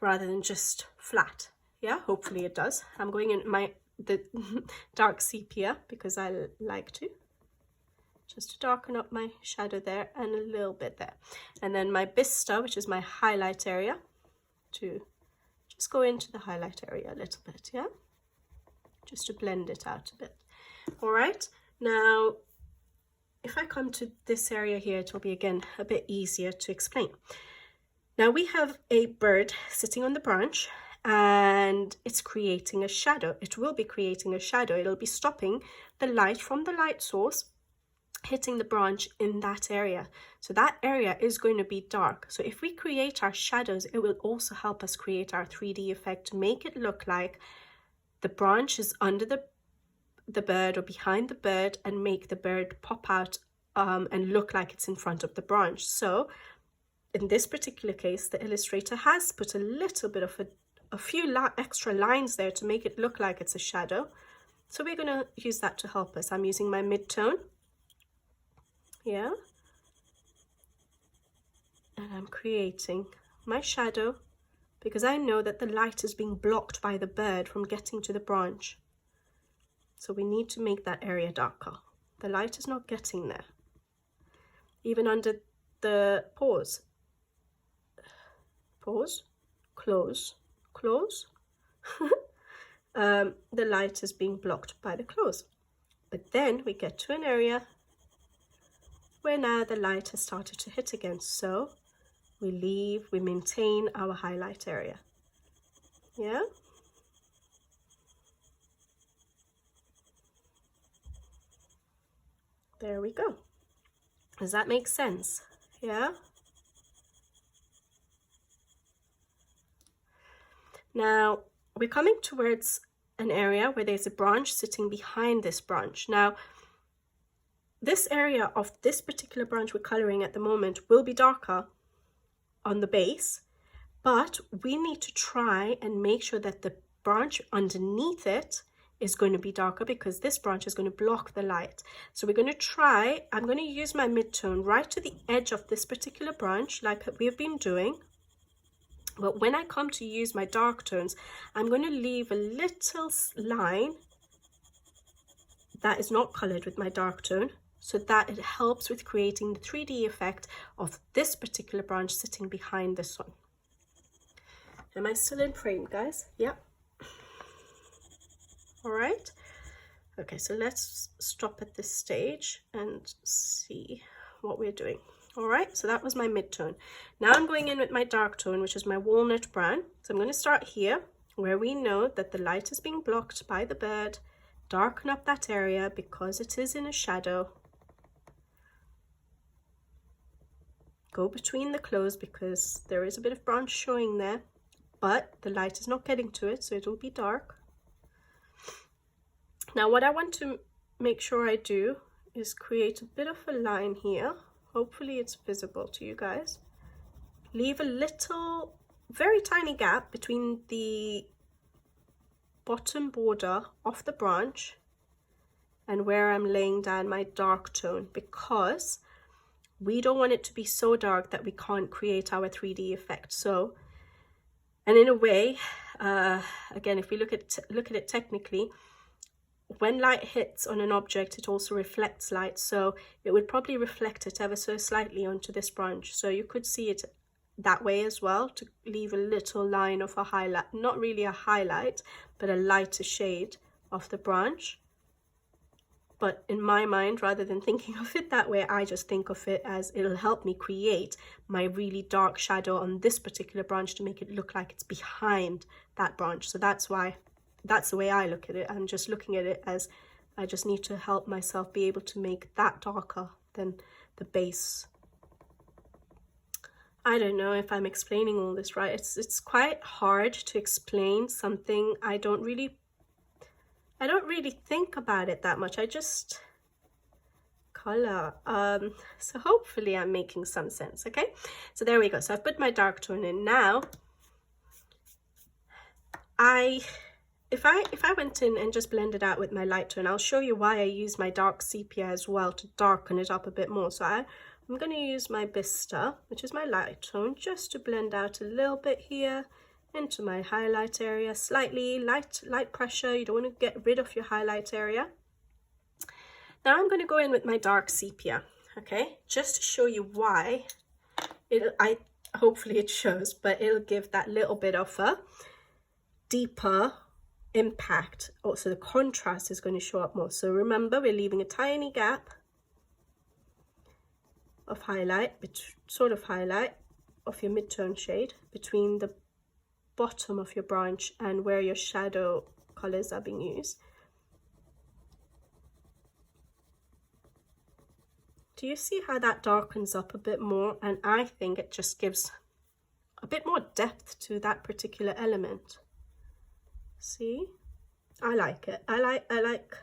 rather than just flat. Yeah, hopefully it does. I'm going in the dark sepia because I like to, just to darken up my shadow there and a little bit there. And then my vista, which is my highlight area, to just go into the highlight area a little bit, yeah, just to blend it out a bit. All right, now if I come to this area here, it will be again a bit easier to explain. Now we have a bird sitting on the branch and it's creating a shadow. It will be creating a shadow. It'll be stopping the light from the light source hitting the branch in that area. So that area is going to be dark. So if we create our shadows, it will also help us create our 3D effect to make it look like the branch is under the bird or behind the bird, and make the bird pop out and look like it's in front of the branch. So in this particular case, the illustrator has put a little bit of a few extra lines there to make it look like it's a shadow. So we're going to use that to help us. I'm using my mid-tone. Yeah, and I'm creating my shadow because I know that the light is being blocked by the bird from getting to the branch. So we need to make that area darker. The light is not getting there. Even under the pause, close, the light is being blocked by the close. But then we get to an area where now the light has started to hit again. So we maintain our highlight area. Yeah. There we go. Does that make sense? Yeah. Now we're coming towards an area where there's a branch sitting behind this branch. Now this area of this particular branch we're coloring at the moment will be darker on the base, but we need to try and make sure that the branch underneath it is going to be darker, because this branch is going to block the light. So we're going to try, I'm going to use my mid-tone right to the edge of this particular branch like we've been doing. But when I come to use my dark tones, I'm going to leave a little line that is not colored with my dark tone, so that it helps with creating the 3D effect of this particular branch sitting behind this one. Am I still in frame, guys? Yep. All right. Okay, so let's stop at this stage and see what we're doing. All right, so that was my mid-tone. Now I'm going in with my dark tone, which is my walnut brown. So I'm going to start here where we know that the light is being blocked by the bird. Darken up that area because it is in a shadow. Go between the clothes because there is a bit of branch showing there, but the light is not getting to it, so it will be dark. Now what I want to make sure I do is create a bit of a line here. Hopefully it's visible to you guys. Leave a little, very tiny gap between the bottom border of the branch and where I'm laying down my dark tone, because we don't want it to be so dark that we can't create our 3D effect. So, and in a way, again, if we look at it technically, when light hits on an object, it also reflects light. So it would probably reflect it ever so slightly onto this branch. So you could see it that way as well, to leave a little line of a highlight, not really a highlight, but a lighter shade of the branch. But in my mind, rather than thinking of it that way, I just think of it as it'll help me create my really dark shadow on this particular branch to make it look like it's behind that branch. So that's why, that's the way I look at it. I'm just looking at it as I just need to help myself be able to make that darker than the base. I don't know if I'm explaining all this right. It's quite hard to explain something I don't really think about it that much. I just color. So hopefully I'm making some sense. Okay, so there we go. So I've put my dark tone in. Now if I went in and just blended out with my light tone, I'll show you why I use my dark sepia as well to darken it up a bit more. So I'm going to use my Vista, which is my light tone, just to blend out a little bit here into my highlight area. Slightly light pressure. You don't want to get rid of your highlight area. Now I'm going to go in with my dark sepia, okay, just to show you why. Hopefully it shows, but it'll give that little bit of a deeper impact. Also, the contrast is going to show up more. So remember, we're leaving a tiny gap of highlight, sort of highlight of your mid-tone shade between the bottom of your branch and where your shadow colors are being used. Do you see how that darkens up a bit more? And I think it just gives a bit more depth to that particular element. See, I like it. I like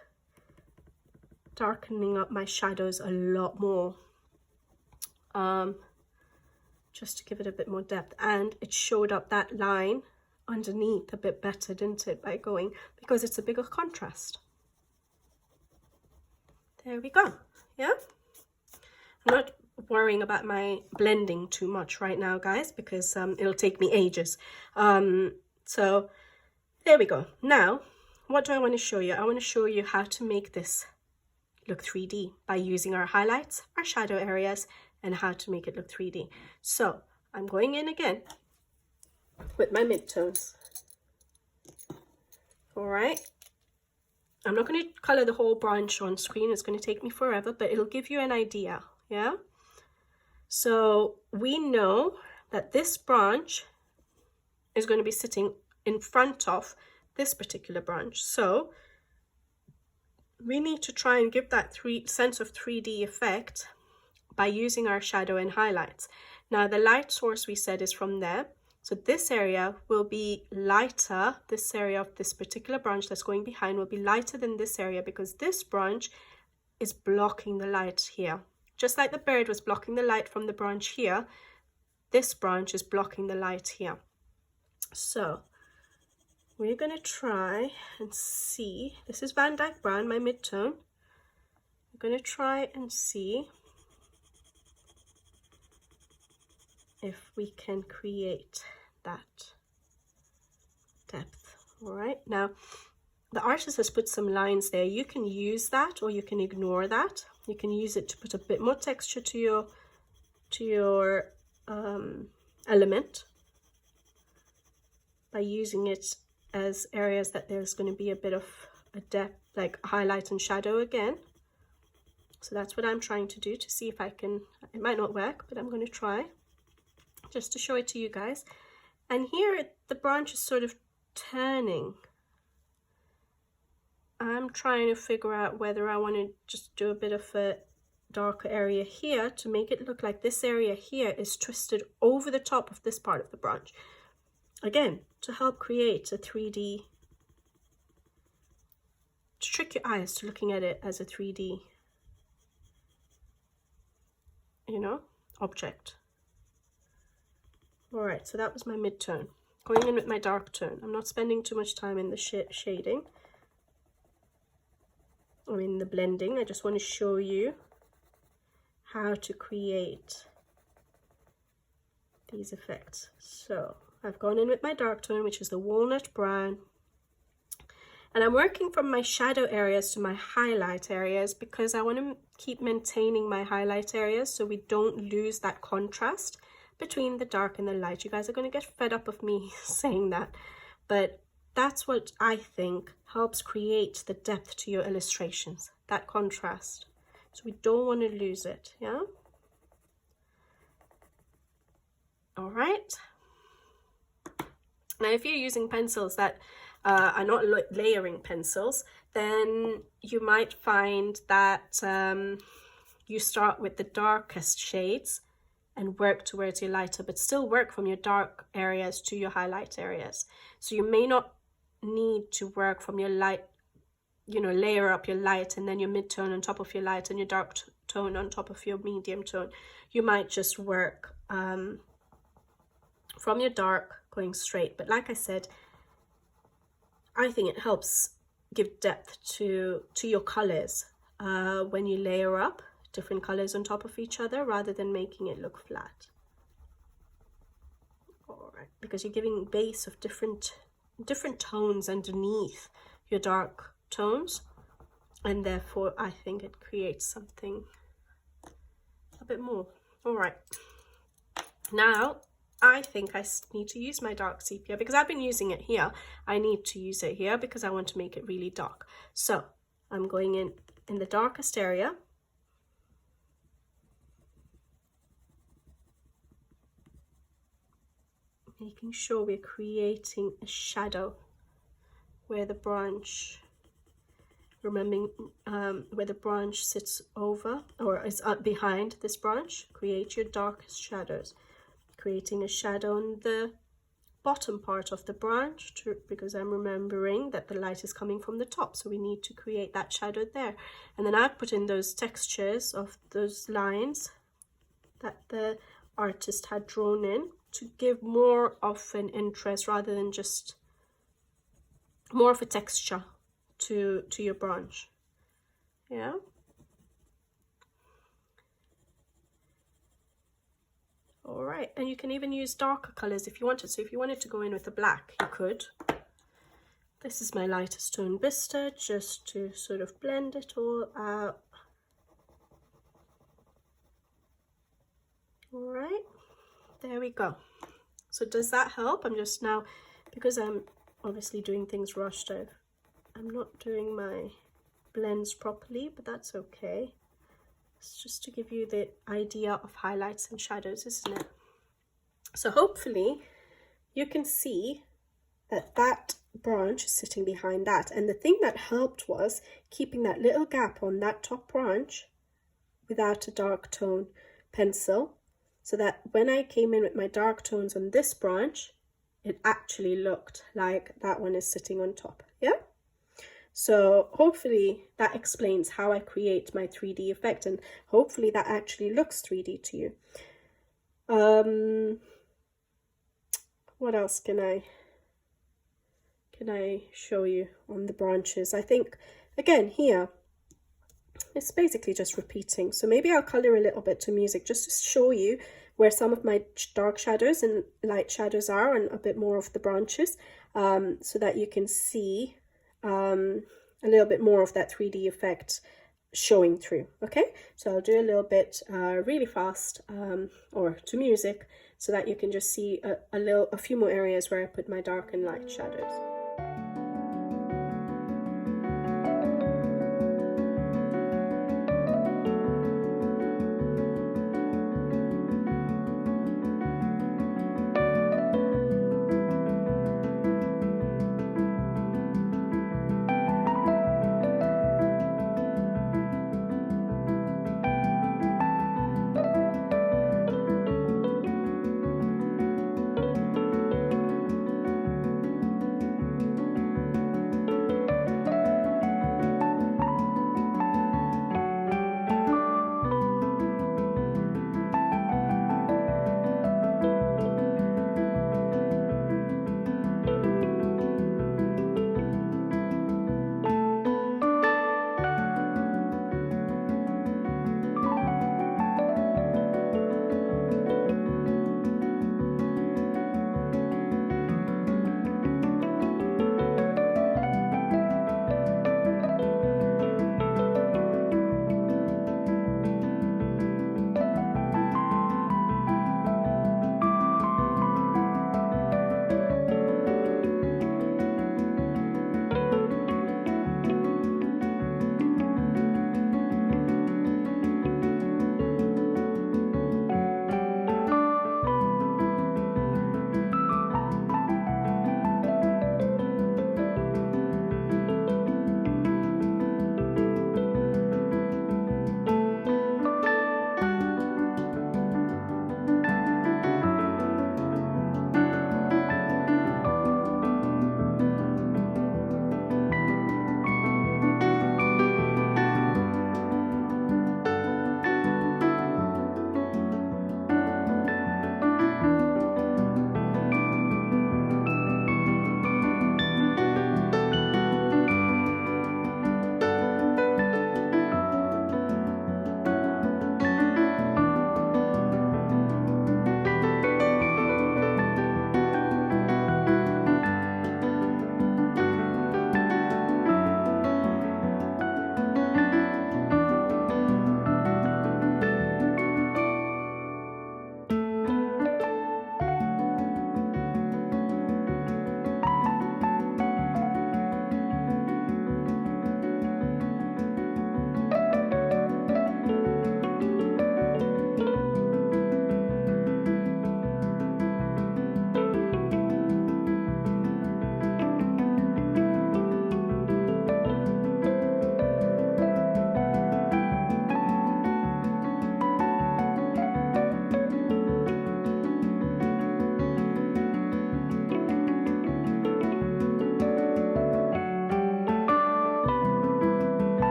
darkening up my shadows a lot more, just to give it a bit more depth. And it showed up that line underneath a bit better, didn't it, by going, because it's a bigger contrast. There we go. Yeah, I'm not worrying about my blending too much right now, guys, because it'll take me ages. So there we go. Now, what do I want to show you? I want to show you how to make this look 3D by using our highlights, our shadow areas, and how to make it look 3D. So I'm going in again with my midtones. All right. I'm not going to color the whole branch on screen. It's going to take me forever, but it'll give you an idea. Yeah. So we know that this branch is going to be sitting in front of this particular branch. So we need to try and give that sense of 3D effect by using our shadow and highlights. Now the light source we said is from there. So this area will be lighter. This area of this particular branch that's going behind will be lighter than this area because this branch is blocking the light here. Just like the bird was blocking the light from the branch here, this branch is blocking the light here. So we're going to try and see, this is Van Dyke Brown, my midtone. We're going to try and see if we can create that depth. All right, now the artist has put some lines there. You can use that or you can ignore that. You can use it to put a bit more texture to your element by using it as areas that there's going to be a bit of a depth, like highlight and shadow again. So that's what I'm trying to do to see if I can. It might not work, but I'm going to try just to show it to you guys. And here the branch is sort of turning. I'm trying to figure out whether I want to just do a bit of a darker area here to make it look like this area here is twisted over the top of this part of the branch. Again, to help create a 3D, to trick your eyes to looking at it as a 3D you know, object. All right, so that was my mid-tone. Going in with my dark tone. I'm not spending too much time in the shading or in the blending. I just want to show you how to create these effects. So I've gone in with my dark tone, which is the walnut brown, and I'm working from my shadow areas to my highlight areas because I want to keep maintaining my highlight areas so we don't lose that contrast between the dark and the light. You guys are going to get fed up of me saying that, but that's what I think helps create the depth to your illustrations, that contrast. So we don't want to lose it, yeah? All right. Now, if you're using pencils that are not layering pencils, then you might find that you start with the darkest shades and work towards your lighter, but still work from your dark areas to your highlight areas. So you may not need to work from your light, you know, layer up your light and then your mid-tone on top of your light and your dark tone on top of your medium tone. You might just work from your dark going straight. But like I said, I think it helps give depth to your colors when you layer up different colors on top of each other rather than making it look flat. All right, because you're giving base of different tones underneath your dark tones, and therefore I think it creates something a bit more. All right, now I think I need to use my dark sepia because I've been using it here. I need to use it here because I want to make it really dark. So I'm going in the darkest area. Making sure we're creating a shadow where the branch, remembering where the branch sits over or is up behind this branch. Create your darkest shadows. Creating a shadow on the bottom part of the branch because I'm remembering that the light is coming from the top, so we need to create that shadow there. And then I've put in those textures of those lines that the artist had drawn in to give more of an interest rather than just more of a texture to your branch. Yeah. All right, and you can even use darker colors if you wanted. So if you wanted to go in with a black, you could. This is my lightest tone Vista, just to sort of blend it all out. All right, there we go. So does that help? I'm just now, because I'm obviously doing things rushed, I'm not doing my blends properly, but that's okay. It's just to give you the idea of highlights and shadows, isn't it? So hopefully you can see that that branch is sitting behind that. And the thing that helped was keeping that little gap on that top branch without a dark tone pencil, so that when I came in with my dark tones on this branch, it actually looked like that one is sitting on top. Yeah. So hopefully that explains how I create my 3D effect, and hopefully that actually looks 3D to you. What else can I show you on the branches? I think again here it's basically just repeating. So maybe I'll color a little bit to music just to show you where some of my dark shadows and light shadows are, and a bit more of the branches, so that you can see a little bit more of that 3D effect showing through. Okay, so I'll do a little bit really fast or to music, so that you can just see a few more areas where I put my dark and light shadows.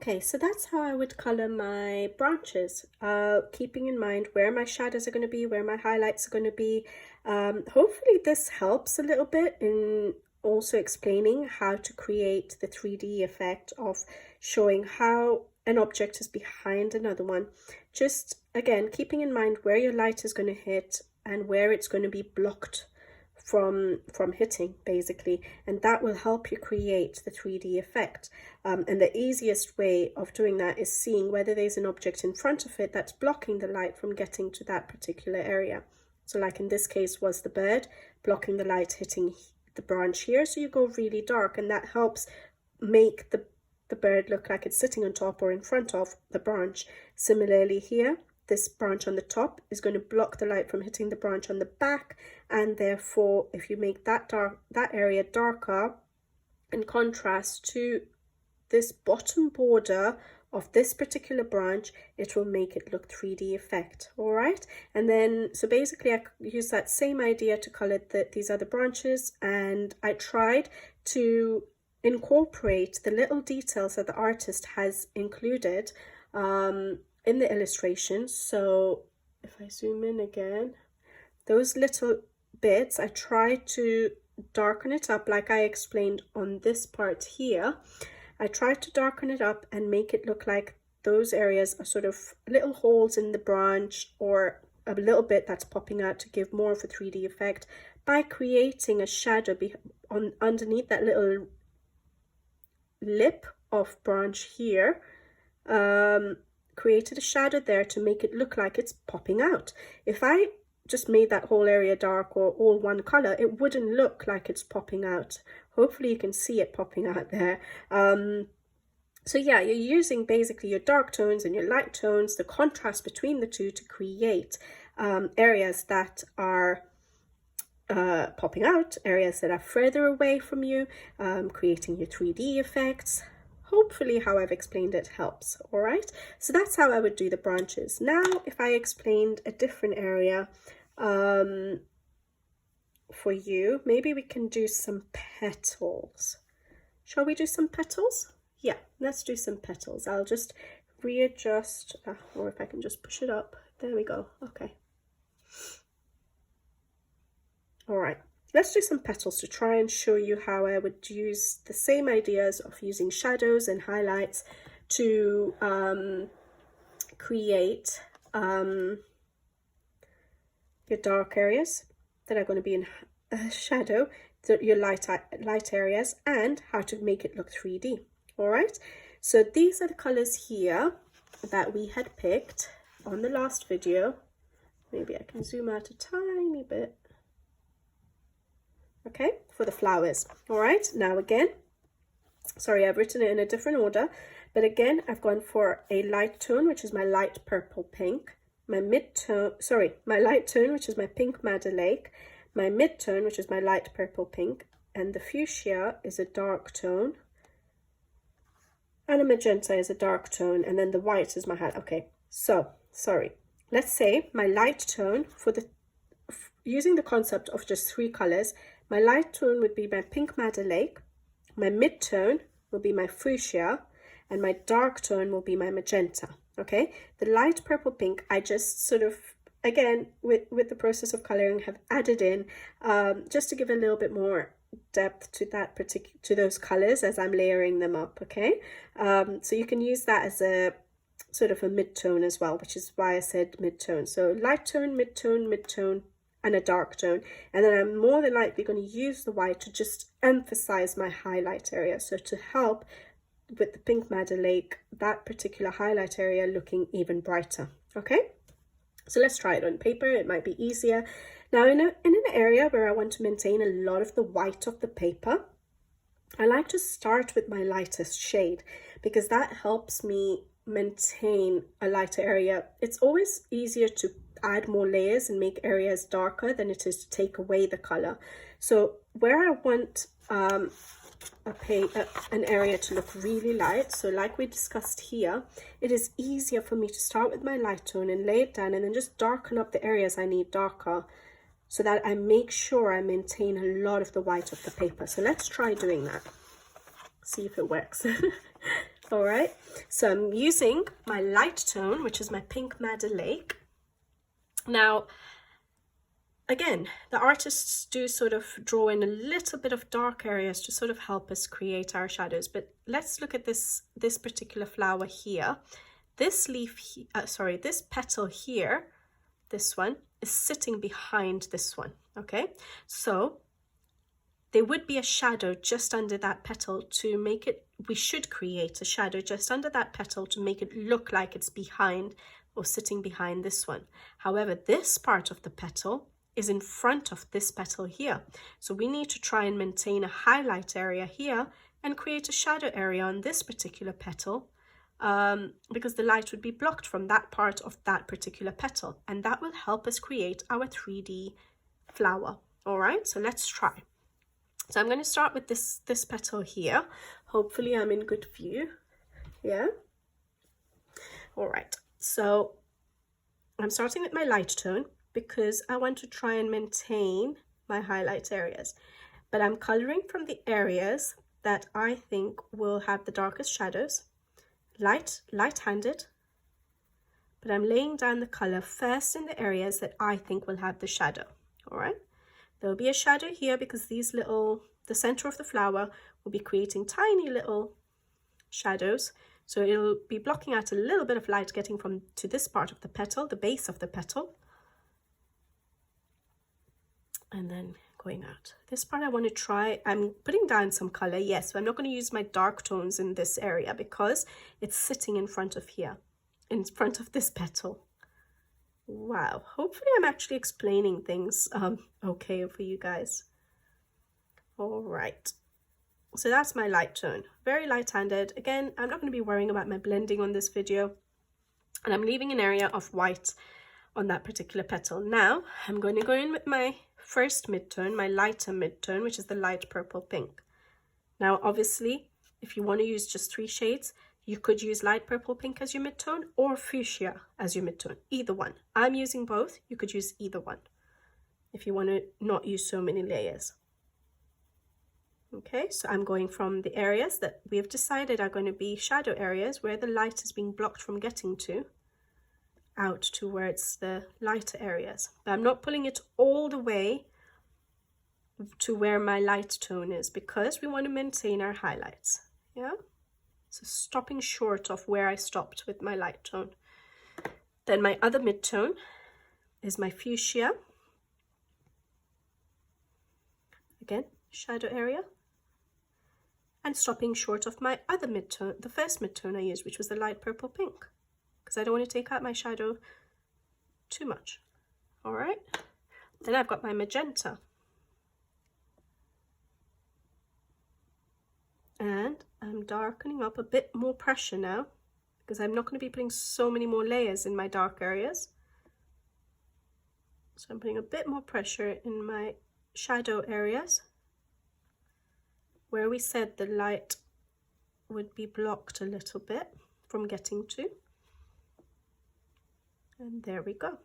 Okay, so that's how I would color my branches, keeping in mind where my shadows are going to be, where my highlights are going to be. Hopefully this helps a little bit in also explaining how to create the 3D effect of showing how an object is behind another one. Just again, keeping in mind where your light is going to hit and where it's going to be blocked from hitting, basically, and that will help you create the 3D effect. And the easiest way of doing that is seeing whether there's an object in front of it that's blocking the light from getting to that particular area. So like in this case was the bird blocking the light hitting the branch here, so you go really dark, and that helps make the bird look like it's sitting on top or in front of the branch. Similarly here, this branch on the top is going to block the light from hitting the branch on the back, and therefore if you make that area darker in contrast to this bottom border of this particular branch, it will make it look 3D effect. All right, and then so basically I use that same idea to color these other branches, and I tried to incorporate the little details that the artist has included in the illustration. So if I zoom in again, those little bits, I try to darken it up like I explained on this part here. I try to darken it up and make it look like those areas are sort of little holes in the branch, or a little bit that's popping out to give more of a 3D effect by creating a shadow underneath that little lip of branch here. Created a shadow there to make it look like it's popping out. If I just made that whole area dark or all one color, it wouldn't look like it's popping out. Hopefully you can see it popping out there. So yeah, you're using basically your dark tones and your light tones, the contrast between the two, to create areas that are popping out, areas that are further away from you, creating your 3D effects. Hopefully how I've explained it helps. All right, so that's how I would do the branches. Now if I explained a different area for you, maybe we can do some petals. Shall we do some petals? Yeah, let's do some petals. I'll just readjust, or if I can just push it up. There we go. Okay. All right. Let's do some petals to try and show you how I would use the same ideas of using shadows and highlights to create your dark areas that are going to be in shadow, your light areas, and how to make it look 3D. All right, so these are the colors here that we had picked on the last video. Maybe I can zoom out a tiny bit. Okay, for the flowers. All right, now again, sorry, I've written it in a different order, but again, I've gone for a light tone, which is my light purple pink, my light tone, which is my pink Madder Lake, my mid tone, which is my light purple pink, and the fuchsia is a dark tone, and a magenta is a dark tone, and then the white is my hat. Okay, so sorry, let's say my light tone, for the using the concept of just 3 colors, my light tone would be my pink Madder Lake, my mid tone will be my fuchsia, and my dark tone will be my magenta. Okay, the light purple pink, I just sort of, again, with the process of coloring, have added in just to give a little bit more depth to that to those colors as I'm layering them up. Okay, so you can use that as a sort of a mid-tone as well, which is why I said mid-tone. So light tone, mid-tone, and a dark tone, and then I'm more than likely going to use the white to just emphasize my highlight area, so to help with the pink Madder Lake, that particular highlight area looking even brighter. Okay, so let's try it on paper. It might be easier. Now in an area where I want to maintain a lot of the white of the paper, I like to start with my lightest shade, because that helps me maintain a lighter area. It's always easier to add more layers and make areas darker than it is to take away the color. So where I want an area to look really light, so like we discussed here, it is easier for me to start with my light tone and lay it down, and then just darken up the areas I need darker, so that I make sure I maintain a lot of the white of the paper. So let's try doing that, see if it works. All right, so I'm using my light tone, which is my Pink Madder Lake. Now, again, the artists do sort of draw in a little bit of dark areas to sort of help us create our shadows. But let's look at this particular flower here. This leaf, this petal here, this one, is sitting behind this one, okay? So there would be a shadow just under that petal to make it, we should create a shadow just under that petal to make it look like it's behind or sitting behind this one. However, this part of the petal is in front of this petal here. So we need to try and maintain a highlight area here and create a shadow area on this particular petal, because the light would be blocked from that part of that particular petal, and that will help us create our 3D flower. All right, so let's try. So I'm going to start with this petal here. Hopefully I'm in good view. Yeah. All right, so I'm starting with my light tone because I want to try and maintain my highlight areas, but I'm coloring from the areas that I think will have the darkest shadows, light-handed, but I'm laying down the color first in the areas that I think will have the shadow. All right, there'll be a shadow here because the center of the flower will be creating tiny little shadows. So it'll be blocking out a little bit of light getting to this part of the petal, the base of the petal. And then going out. This part I want to try, I'm putting down some color, yes, but I'm not going to use my dark tones in this area because it's sitting in front of here, in front of this petal. Wow, hopefully I'm actually explaining things okay for you guys. All right, so that's my light tone, very light-handed. Again, I'm not going to be worrying about my blending on this video, and I'm leaving an area of white on that particular petal. Now I'm going to go in with my first midtone, my lighter midtone, which is the light purple pink. Now obviously, if you want to use just 3 shades, you could use light purple pink as your midtone or fuchsia as your midtone, either one. I'm using both, you could use either one if you want to not use so many layers. Okay, so I'm going from the areas that we have decided are going to be shadow areas where the light is being blocked from getting to, out towards the lighter areas. But I'm not pulling it all the way to where my light tone is because we want to maintain our highlights. Yeah, so stopping short of where I stopped with my light tone. Then my other midtone is my fuchsia. Again, shadow area. And stopping short of my other midtone, the first midtone I used, which was the light purple pink, because I don't want to take out my shadow too much. All right, then I've got my magenta, and I'm darkening up a bit more pressure now because I'm not going to be putting so many more layers in my dark areas. So I'm putting a bit more pressure in my shadow areas where we said the light would be blocked a little bit from getting to. And there we go.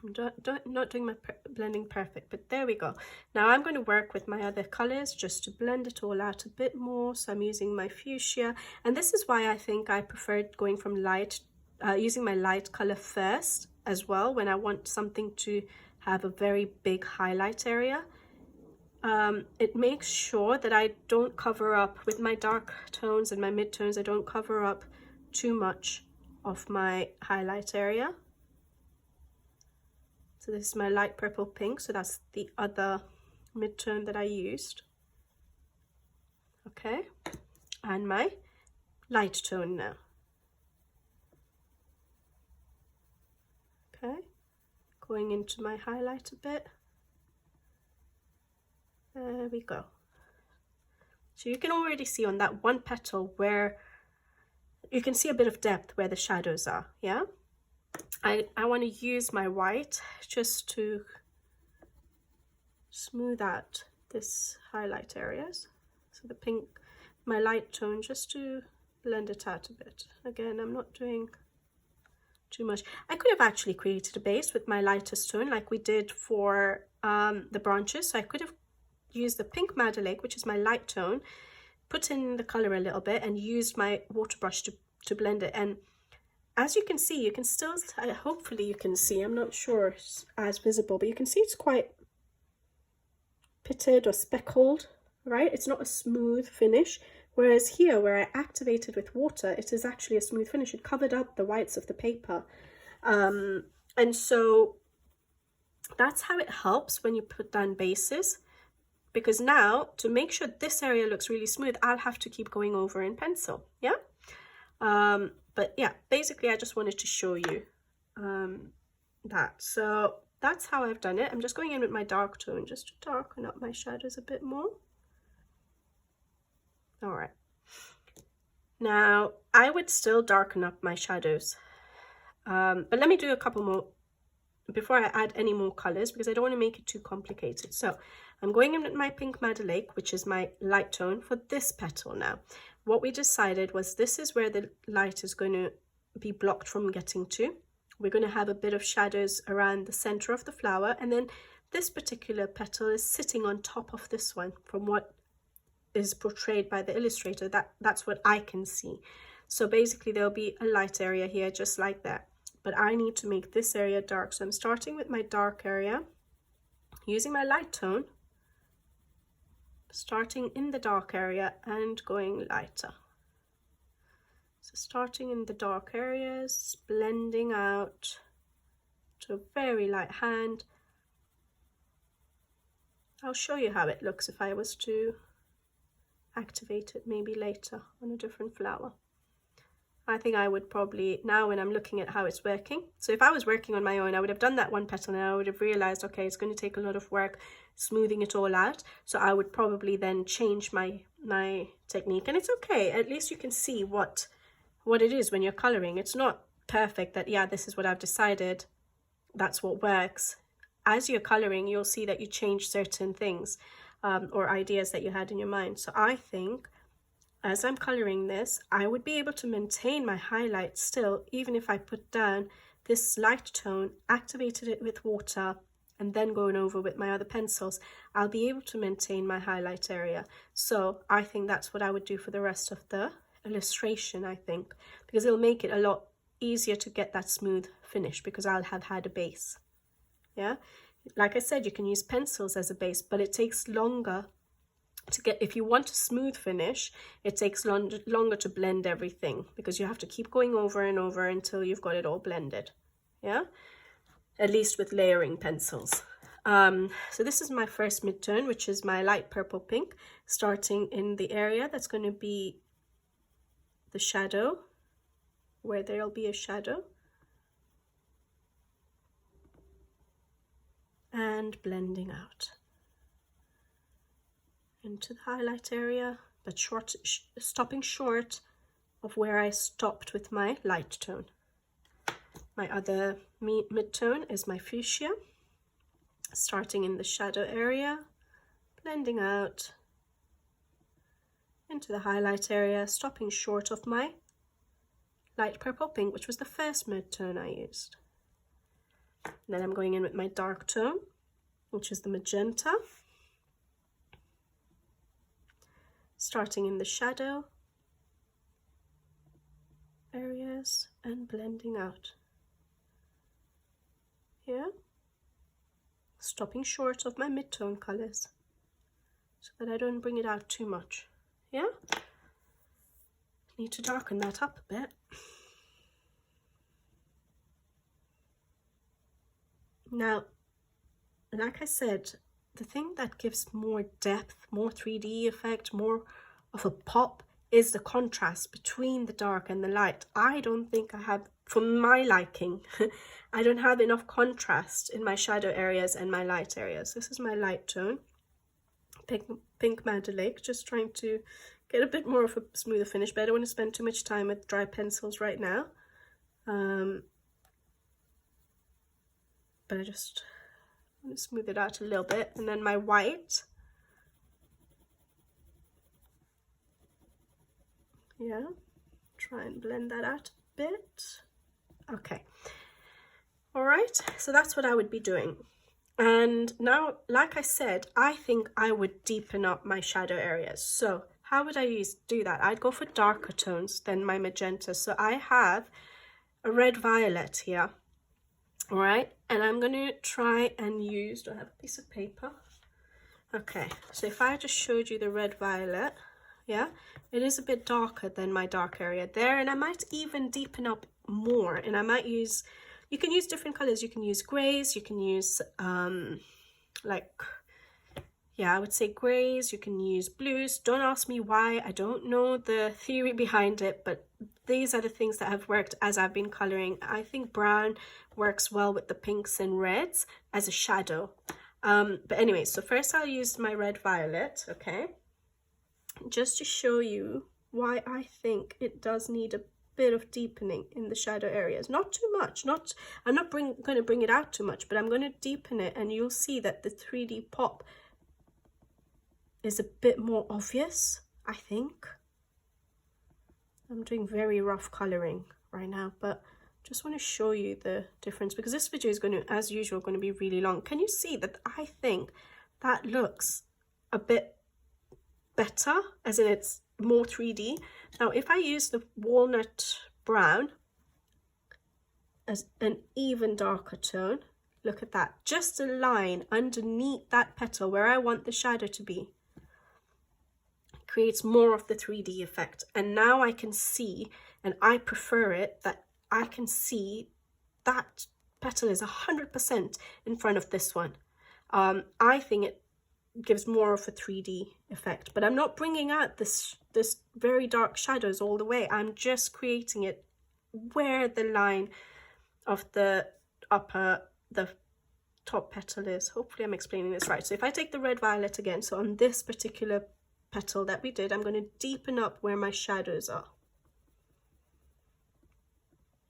I'm not doing my blending perfect, but there we go. Now I'm going to work with my other colors just to blend it all out a bit more. So I'm using my fuchsia, and this is why I think I preferred going from light, using my light color first as well when I want something to have a very big highlight area. It makes sure that I don't cover up with my dark tones and my midtones. I don't cover up too much of my highlight area. So this is my light purple pink, so that's the other midtone that I used. Okay, and my light tone now. Okay, going into my highlight a bit. There we go. So you can already see on that one petal where you can see a bit of depth where the shadows are, yeah? I want to use my white just to smooth out this highlight areas. So the pink, my light tone, just to blend it out a bit. Again, I'm not doing too much. I could have actually created a base with my lightest tone like we did for the branches. So I could have used the Pink Madder Lake, which is my light tone, put in the color a little bit and used my water brush to blend it. And as you can see, you can still, hopefully you can see, I'm not sure it's as visible, but you can see it's quite pitted or speckled, right? It's not a smooth finish. Whereas here, where I activated with water, it is actually a smooth finish. It covered up the whites of the paper. And so that's how it helps when you put down bases. Because now, to make sure this area looks really smooth, I'll have to keep going over in pencil, yeah? But yeah, basically I just wanted to show you that. So that's how I've done it. I'm just going in with my dark tone just to darken up my shadows a bit more. All right. Now, I would still darken up my shadows. But let me do a couple more before I add any more colors, because I don't want to make it too complicated. So I'm going in with my pink Madder Lake, which is my light tone for this petal now. What we decided was this is where the light is going to be blocked from getting to. We're going to have a bit of shadows around the center of the flower, and then this particular petal is sitting on top of this one from what is portrayed by the illustrator. That's what I can see. So basically there'll be a light area here just like that, but I need to make this area dark. So I'm starting with my dark area, using my light tone, starting in the dark area and going lighter. So starting in the dark areas, blending out to a very light hand. I'll show you how it looks if I was to activate it maybe later on a different flower. I think I would probably, now when I'm looking at how it's working, so if I was working on my own, I would have done that one petal and I would have realized, okay, it's going to take a lot of work smoothing it all out. So I would probably then change my technique, and it's okay. At least you can see what it is when you're coloring. It's not perfect that, yeah, this is what I've decided, that's what works. As you're coloring, you'll see that you change certain things or ideas that you had in your mind. So I think as I'm coloring this, I would be able to maintain my highlight still, even if I put down this light tone, activated it with water, and then going over with my other pencils, I'll be able to maintain my highlight area. So I think that's what I would do for the rest of the illustration, I think, because it'll make it a lot easier to get that smooth finish because I'll have had a base. Yeah, like I said, you can use pencils as a base, but it takes longer to get, if you want a smooth finish, it takes longer to blend everything because you have to keep going over and over until you've got it all blended. Yeah, at least with layering pencils. So this is my first mid-tone, which is my light purple pink, starting in the area that's going to be the shadow, where there'll be a shadow, and blending out into the highlight area, but stopping short of where I stopped with my light tone. My other mid-tone is my fuchsia, starting in the shadow area, blending out into the highlight area, stopping short of my light purple pink, which was the first mid-tone I used. And then I'm going in with my dark tone, which is the magenta, starting in the shadow areas and blending out. Yeah, stopping short of my mid-tone colors so that I don't bring it out too much. Yeah, need to darken that up a bit. Now, like I said, the thing that gives more depth, more 3D effect, more of a pop is the contrast between the dark and the light. I don't think I have, for my liking, I don't have enough contrast in my shadow areas and my light areas. This is my light tone, pink Madder Lake, just trying to get a bit more of a smoother finish, but I don't want to spend too much time with dry pencils right now. But I just want to smooth it out a little bit. And then my white. Yeah, try and blend that out a bit. Okay. All right, so that's what I would be doing. And now, like I said, I think I would deepen up my shadow areas. So how would I do that? I'd go for darker tones than my magenta. So I have a red violet here, all right? And I'm going to try and use, do I have a piece of paper? Okay, so if I just showed you the red violet, yeah, it is a bit darker than my dark area there, and I might even deepen up more, and I might use, you can use different colors, you can use grays, you can use like, yeah, I would say grays, you can use blues. Don't ask me why, I don't know the theory behind it, but these are the things that have worked as I've been coloring. I think brown works well with the pinks and reds as a shadow. But anyway, so first I'll use my red violet, okay, just to show you why I think it does need a bit of deepening in the shadow areas. Not too much, I'm not going to bring it out too much, but I'm going to deepen it, and you'll see that the 3D pop is a bit more obvious, I think. I'm doing very rough coloring right now, but just want to show you the difference, because this video is going to, as usual, going to be really long. Can you see that I think that looks a bit better, as in it's more 3D. Now if I use the walnut brown as an even darker tone, look at that, just a line underneath that petal where I want the shadow to be, creates more of the 3D effect. And now I can see, and I prefer it, that I can see that petal is 100% in front of this one. I think it gives more of a 3D effect, but I'm not bringing out this very dark shadows all the way. I'm just creating it where the line of the top petal is. Hopefully I'm explaining this right. So if I take the red violet again, so on this particular petal that we did, I'm going to deepen up where my shadows are,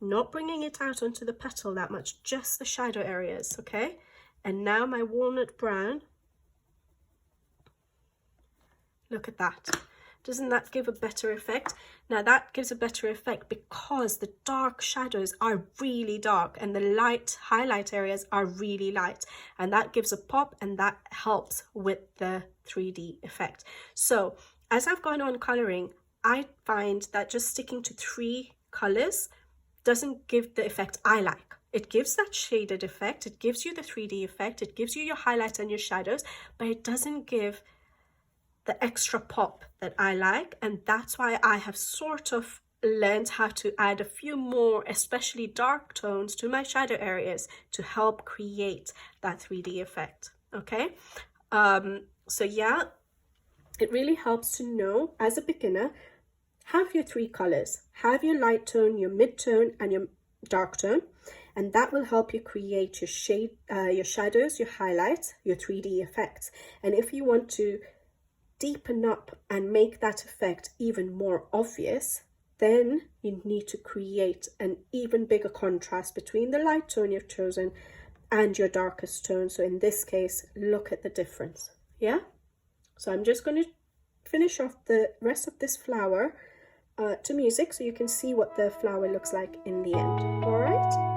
not bringing it out onto the petal that much, just the shadow areas, okay? And now my walnut brown, look at that. Doesn't that give a better effect? Now that gives a better effect because the dark shadows are really dark and the light highlight areas are really light, and that gives a pop, and that helps with the 3D effect. So as I've gone on coloring, I find that just sticking to 3 colors doesn't give the effect I like. It gives that shaded effect, it gives you the 3D effect, it gives you your highlights and your shadows, but it doesn't give the extra pop that I like. And that's why I have sort of learned how to add a few more, especially dark tones, to my shadow areas to help create that 3D effect, okay? So yeah, it really helps to know, as a beginner, have your 3 colors, have your light tone, your mid tone, and your dark tone, and that will help you create your shade, your shadows, your highlights, your 3D effects. And if you want to deepen up and make that effect even more obvious, then you need to create an even bigger contrast between the light tone you've chosen and your darkest tone. So in this case, look at the difference. Yeah, so I'm just going to finish off the rest of this flower to music so you can see what the flower looks like in the end. All right.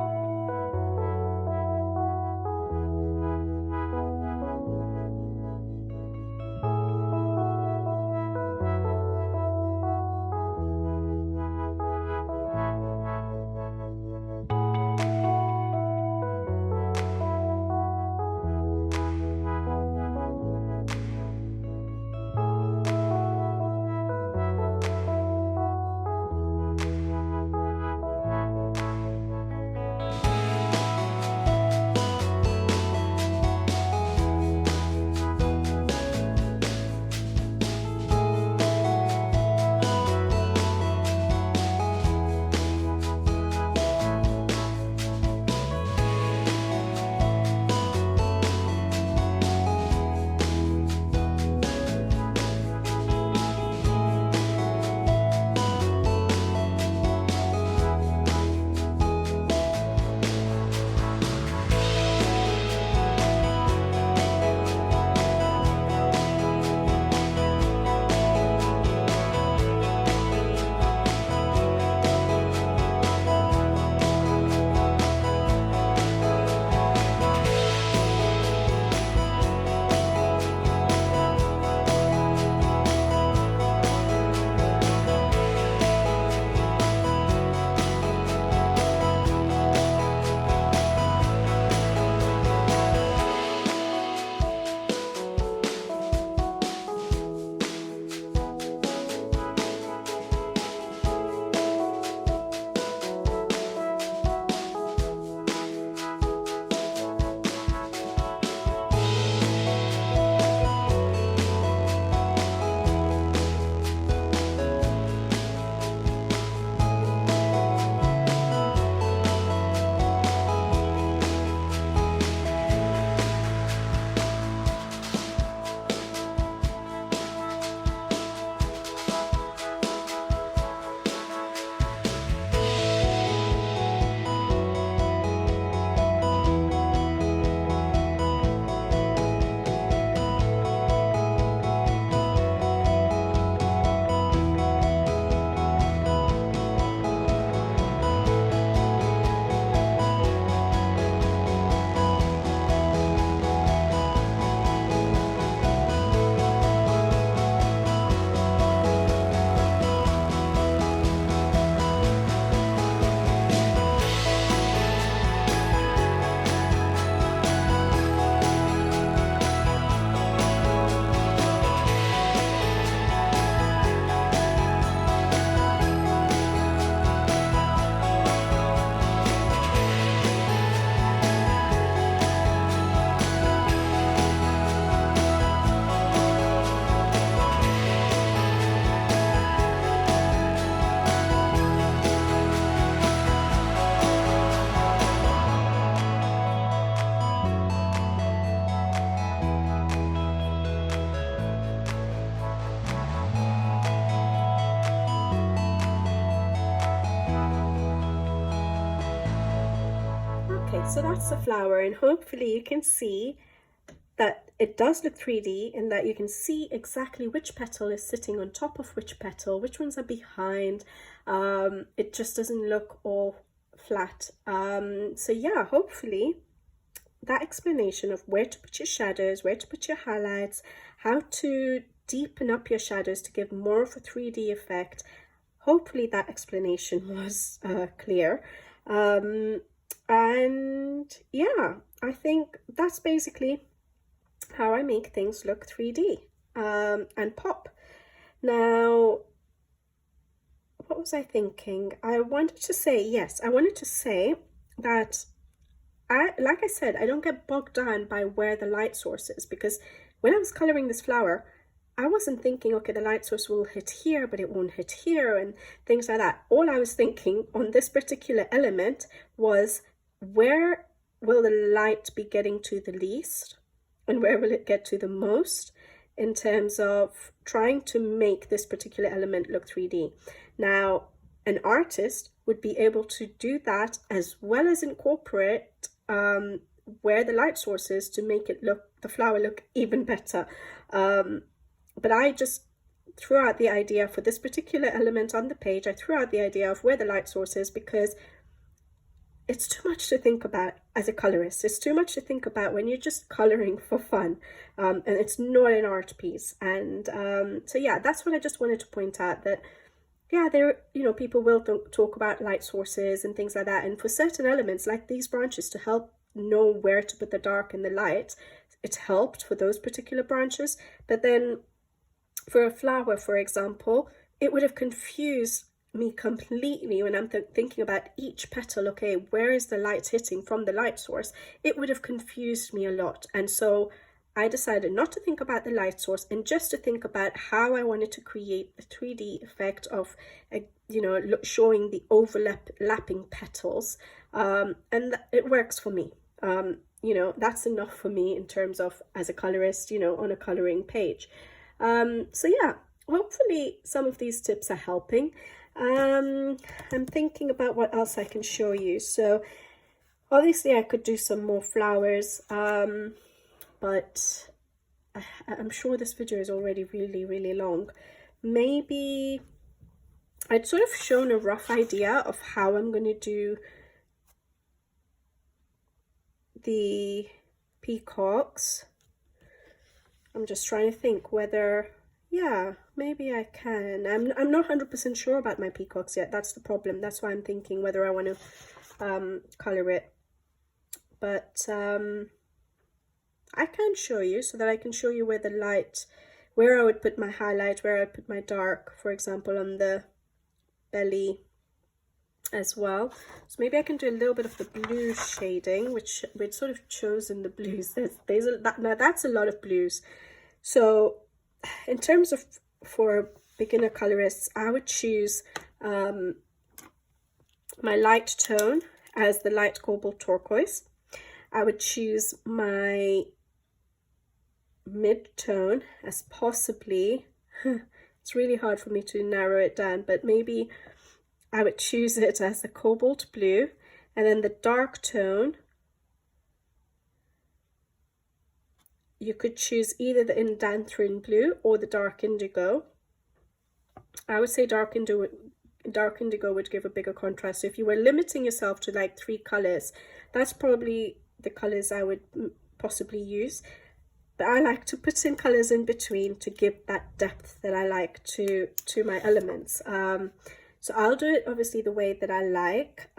So that's the flower, and hopefully you can see that it does look 3D and that you can see exactly which petal is sitting on top of which petal, which ones are behind. It just doesn't look all flat. So yeah, hopefully that explanation of where to put your shadows, where to put your highlights, how to deepen up your shadows to give more of a 3D effect, hopefully that explanation was clear. And yeah, I think that's basically how I make things look 3D and pop. Now, what was I thinking? I wanted to say that like I said, I don't get bogged down by where the light source is, because when I was coloring this flower, I wasn't thinking, okay, the light source will hit here, but it won't hit here and things like that. All I was thinking on this particular element was, where will the light be getting to the least and where will it get to the most in terms of trying to make this particular element look 3D. Now, an artist would be able to do that as well as incorporate where the light source is to make it look, the flower look even better. But I just threw out the idea for this particular element on the page. I threw out the idea of where the light source is because it's too much to think about as a colorist. It's too much to think about when you're just coloring for fun, and it's not an art piece. And so yeah, that's what I just wanted to point out, that yeah, there, you know, people will talk about light sources and things like that, and for certain elements like these branches, to help know where to put the dark and the light, it helped for those particular branches. But then for a flower, for example, it would have confused me completely when I'm thinking about each petal. Okay, where is the light hitting from the light source? It would have confused me a lot. And so I decided not to think about the light source and just to think about how I wanted to create the 3D effect of, you know, showing the overlapping petals. And it works for me. You know, that's enough for me in terms of as a colorist, you know, on a coloring page. So yeah, hopefully some of these tips are helping. I'm thinking about what else I can show you. So obviously I could do some more flowers, but I'm sure this video is already really long. Maybe I'd sort of shown a rough idea of how I'm going to do the peacocks. I'm just trying to think whether, yeah, maybe I can. I'm not 100% sure about my peacocks yet. That's the problem. That's why I'm thinking whether I want to color it. But I can show you, so that I can show you where the light, where I would put my highlight, where I would put my dark, for example, on the belly as well. So maybe I can do a little bit of the blue shading, which we'd sort of chosen the blues. Now that's a lot of blues. So in terms of, for beginner colorists, I would choose my light tone as the light cobalt turquoise. I would choose my mid-tone as possibly, it's really hard for me to narrow it down, but maybe I would choose it as the cobalt blue, and then the dark tone, you could choose either the indanthrine blue or the dark indigo. I would say dark indigo would give a bigger contrast. So if you were limiting yourself to like 3 colors, that's probably the colors I would possibly use. But I like to put in colors in between to give that depth that I like to my elements. So I'll do it obviously the way that I like,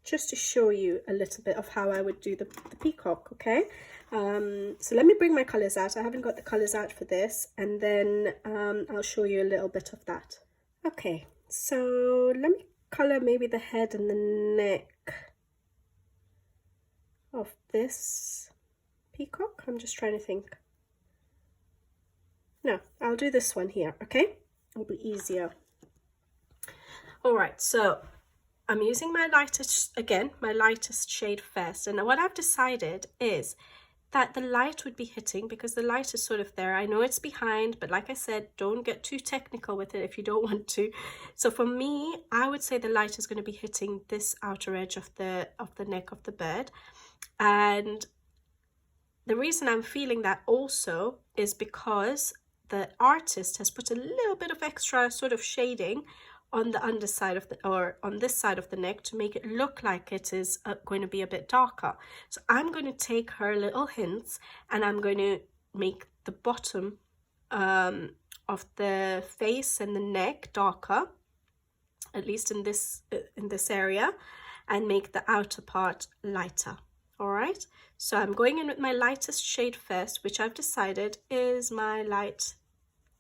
just to show you a little bit of how I would do the peacock, okay? So let me bring my colors out. I haven't got the colors out for this, and then I'll show you a little bit of that. Okay, so let me color maybe the head and the neck of this peacock. I'm just trying to think. No, I'll do this one here, okay? It'll be easier. All right, so I'm using my lightest, again, my lightest shade first. And what I've decided is that the light would be hitting, because the light is sort of there. I know it's behind, but like I said, don't get too technical with it if you don't want to. So for me, I would say the light is going to be hitting this outer edge of the neck of the bird. And the reason I'm feeling that also is because the artist has put a little bit of extra sort of shading on the underside of the, or on this side of the neck, to make it look like it is going to be a bit darker. So I'm going to take her little hints, and I'm going to make the bottom of the face and the neck darker, at least in this area, and make the outer part lighter. All right, so I'm going in with my lightest shade first, which I've decided is my light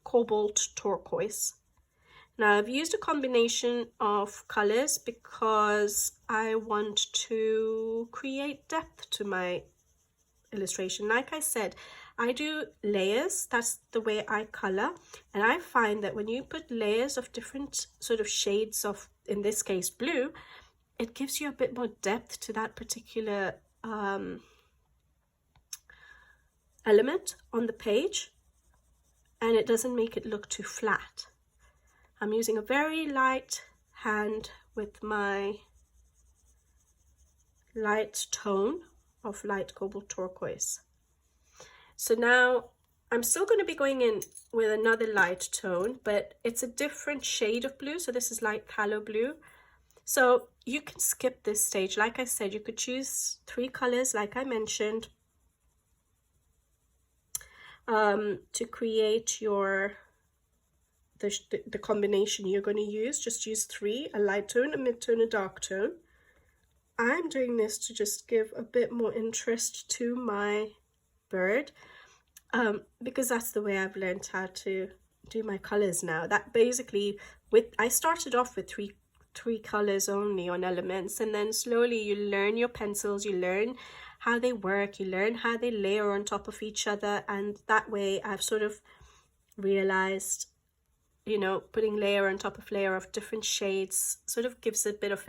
cobalt turquoise. Now I've used a combination of colors because I want to create depth to my illustration. Like I said, I do layers. That's the way I color, and I find that when you put layers of different sort of shades of, in this case, blue, it gives you a bit more depth to that particular element on the page, and it doesn't make it look too flat. I'm using a very light hand with my light tone of light cobalt turquoise. So now I'm still going to be going in with another light tone, but it's a different shade of blue. So this is light phthalo blue. So you can skip this stage. Like I said, you could choose 3 colors, like I mentioned, to create your the combination you're going to use. Just use 3, a light tone, a mid-tone, a dark tone. I'm doing this to just give a bit more interest to my bird, because that's the way I've learned how to do my colors now. That basically, I started off with three colors only on elements, and then slowly you learn your pencils, you learn how they work, you learn how they layer on top of each other, and that way I've sort of realized, you know, putting layer on top of layer of different shades sort of gives a bit of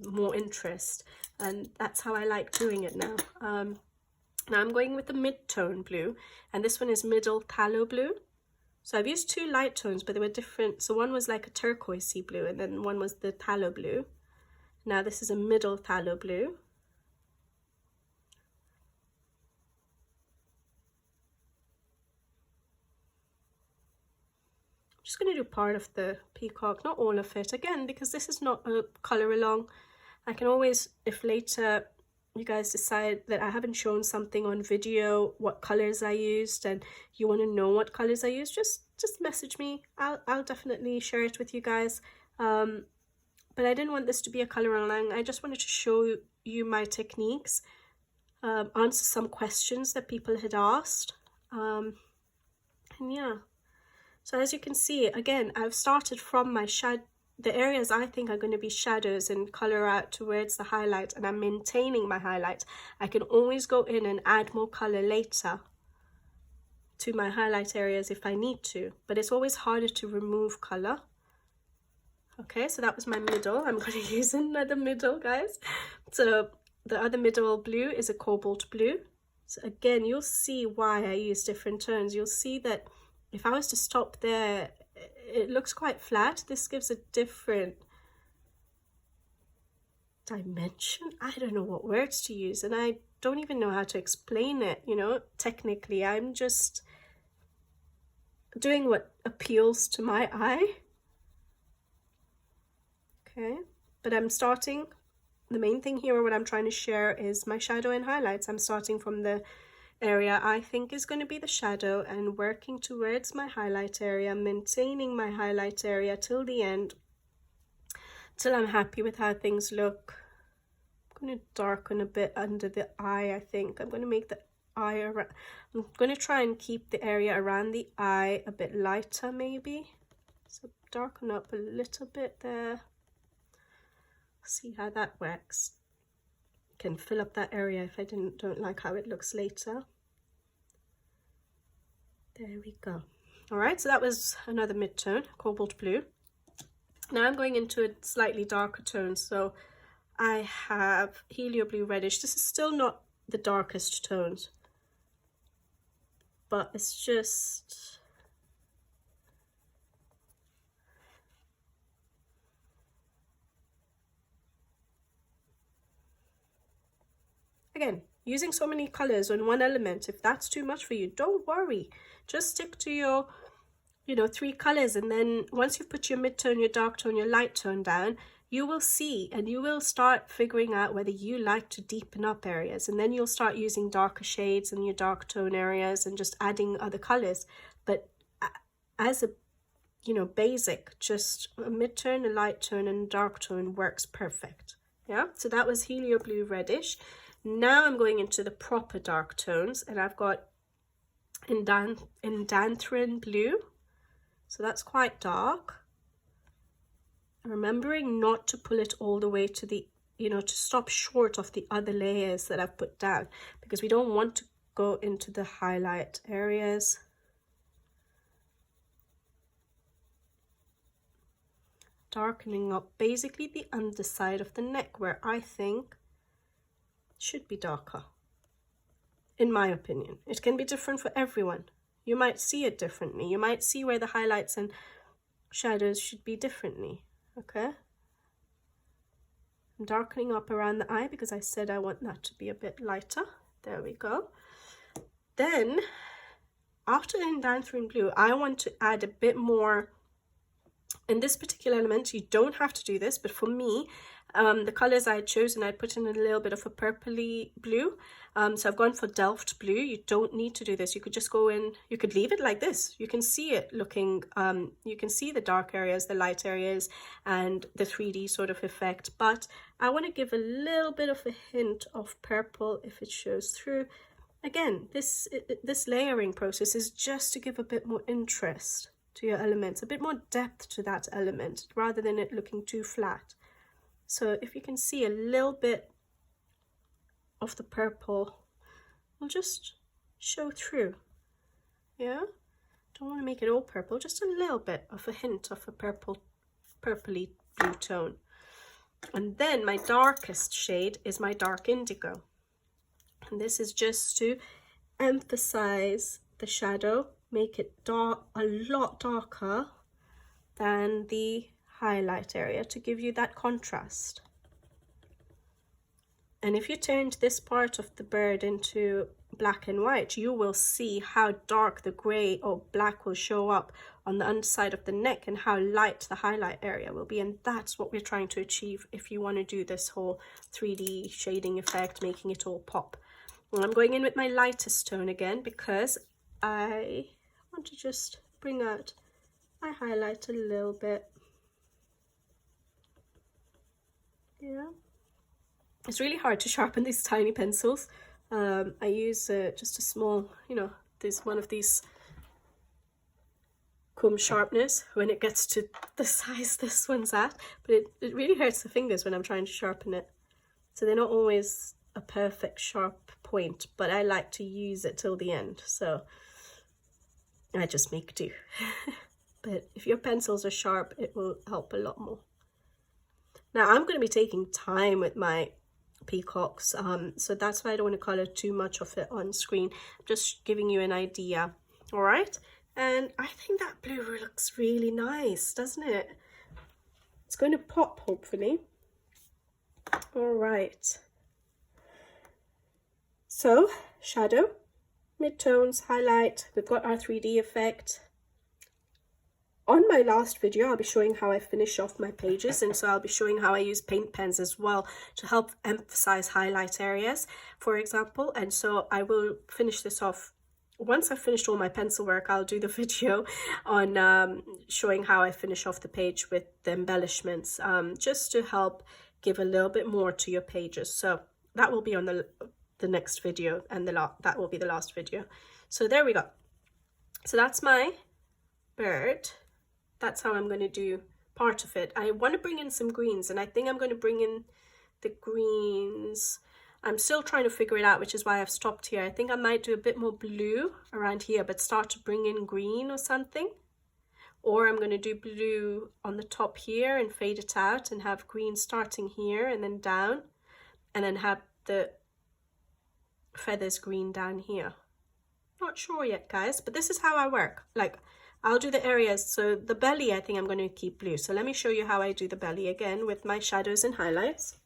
more interest, and that's how I like doing it now. Now I'm going with the mid-tone blue, and this one is middle phthalo blue. So I've used 2 light tones, but they were different. So one was like a turquoisey blue, and then one was the phthalo blue. Now this is a middle phthalo blue. I'm just going to do part of the peacock, not all of it, again, because this is not a color along. I can always, if later you guys decide that I haven't shown something on video, what colors I used, and you want to know what colors I used, just message me. I'll definitely share it with you guys. But I didn't want this to be a color along. I just wanted to show you my techniques, answer some questions that people had asked, and yeah. So as you can see, again, I've started from my the areas I think are going to be shadows, and color out towards the highlight, and I'm maintaining my highlight. I can always go in and add more color later to my highlight areas if I need to, but it's always harder to remove color. Okay, so that was my middle. I'm going to use another middle, guys. So the other middle blue is a cobalt blue. So again, you'll see why I use different tones. You'll see that if I was to stop there, it looks quite flat. This gives a different dimension. I don't know what words to use, and I don't even know how to explain it, you know, technically. I'm just doing what appeals to my eye. Okay, but I'm starting, the main thing here, what I'm trying to share is my shadow and highlights. I'm starting from the area I think is going to be the shadow and working towards my highlight area, maintaining my highlight area till the end, till I'm happy with how things look. I'm going to darken a bit under the eye. I think I'm going to make the eye around, I'm going to try and keep the area around the eye a bit lighter maybe, so darken up a little bit there. See how that works. Can fill up that area if I don't like how it looks later. There we go. All right, so that was another mid-tone, cobalt blue. Now I'm going into a slightly darker tone. So I have helio blue reddish. This is still not the darkest tones. but it's just... Again, using so many colors on one element, if that's too much for you, don't worry. Just stick to your, you know, 3 colors, and then once you've put your mid-tone, your dark tone, your light tone down, you will see and you will start figuring out whether you like to deepen up areas, and then you'll start using darker shades in your dark tone areas and just adding other colors. But as a, you know, basic, just a mid-tone, a light tone, and dark tone works perfect. Yeah, so that was Helio Blue Reddish. Now I'm going into the proper dark tones, and I've got Indanthrene Blue, so that's quite dark. Remembering not to pull it all the way to the, you know, to stop short of the other layers that I've put down, because we don't want to go into the highlight areas. Darkening up basically the underside of the neck, where I think should be darker, in my opinion. It can be different for everyone. You might see it differently. You might see where the highlights and shadows should be differently. Okay, I'm darkening up around the eye because I said I want that to be a bit lighter. There we go. Then after the Indanthrene Blue, I want to add a bit more in this particular element. You don't have to do this, but for me, the colors I had chosen, I put in a little bit of a purpley blue. So I've gone for Delft Blue. You don't need to do this. You could just go in, you could leave it like this. You can see it looking, you can see the dark areas, the light areas, and the 3D sort of effect. But I want to give a little bit of a hint of purple if it shows through. Again, this layering process is just to give a bit more interest to your elements, a bit more depth to that element, rather than it looking too flat. So if you can see a little bit of the purple, will just show through. Yeah, don't want to make it all purple, just a little bit of a hint of a purpley blue tone. And then my darkest shade is my dark indigo, and this is just to emphasize the shadow, make it dark, a lot darker than the highlight area, to give you that contrast. And if you turned this part of the bird into black and white, you will see how dark the gray or black will show up on the underside of the neck and how light the highlight area will be. And that's what we're trying to achieve if you want to do this whole 3D shading effect, making it all pop. Well, I'm going in with my lightest tone again because I want to just bring out my highlight a little bit. Yeah, it's really hard to sharpen these tiny pencils. I use just a small, you know, there's one of these comb sharpeners when it gets to the size this one's at, but it really hurts the fingers when I'm trying to sharpen it. So they're not always a perfect sharp point, but I like to use it till the end, so I just make do. But if your pencils are sharp, it will help a lot more. Now I'm going to be taking time with my peacocks, so that's why I don't want to color too much of it on screen. I'm just giving you an idea. All right, and I think that blue looks really nice, doesn't it? It's going to pop, hopefully. All right, so shadow, midtones, highlight, we've got our 3D effect. On my last video, I'll be showing how I finish off my pages, and so I'll be showing how I use paint pens as well to help emphasize highlight areas, for example. And so I will finish this off. Once I've finished all my pencil work, I'll do the video on showing how I finish off the page with the embellishments, just to help give a little bit more to your pages. So that will be on the next video, and that will be the last video. So there we go. So that's my bird. That's how I'm going to do part of it. I want to bring in some greens, and I think I'm going to bring in the greens. I'm still trying to figure it out, which is why I've stopped here. I think I might do a bit more blue around here, but start to bring in green or something. Or I'm going to do blue on the top here and fade it out and have green starting here and then down, and then have the feathers green down here. not sure yet, guys, but this is how I work. Like, I'll do the areas. So the belly, I think I'm going to keep blue. So let me show you how I do the belly again with my shadows and highlights.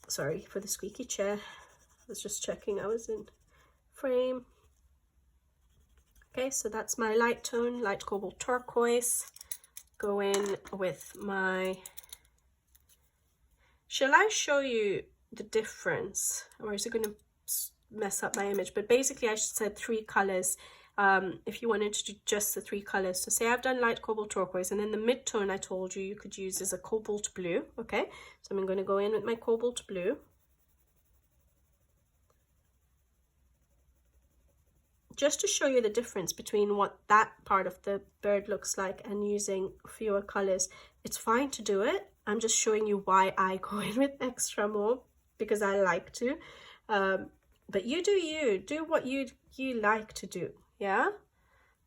Sorry for the squeaky chair. I was just checking I was in frame. Okay, so that's my light tone, light cobalt turquoise. Go in with my... Shall I show you the difference, or is it going to mess up my image? But basically I said 3 colors. If you wanted to do just the 3 colors, so say I've done light cobalt turquoise, and then the mid-tone I told you could use as a cobalt blue. Okay, so I'm going to go in with my cobalt blue, just to show you the difference between what that part of the bird looks like and using fewer colors. It's fine to do it. I'm just showing you why I go in with extra more, because I like to. But you do what you like to do, yeah?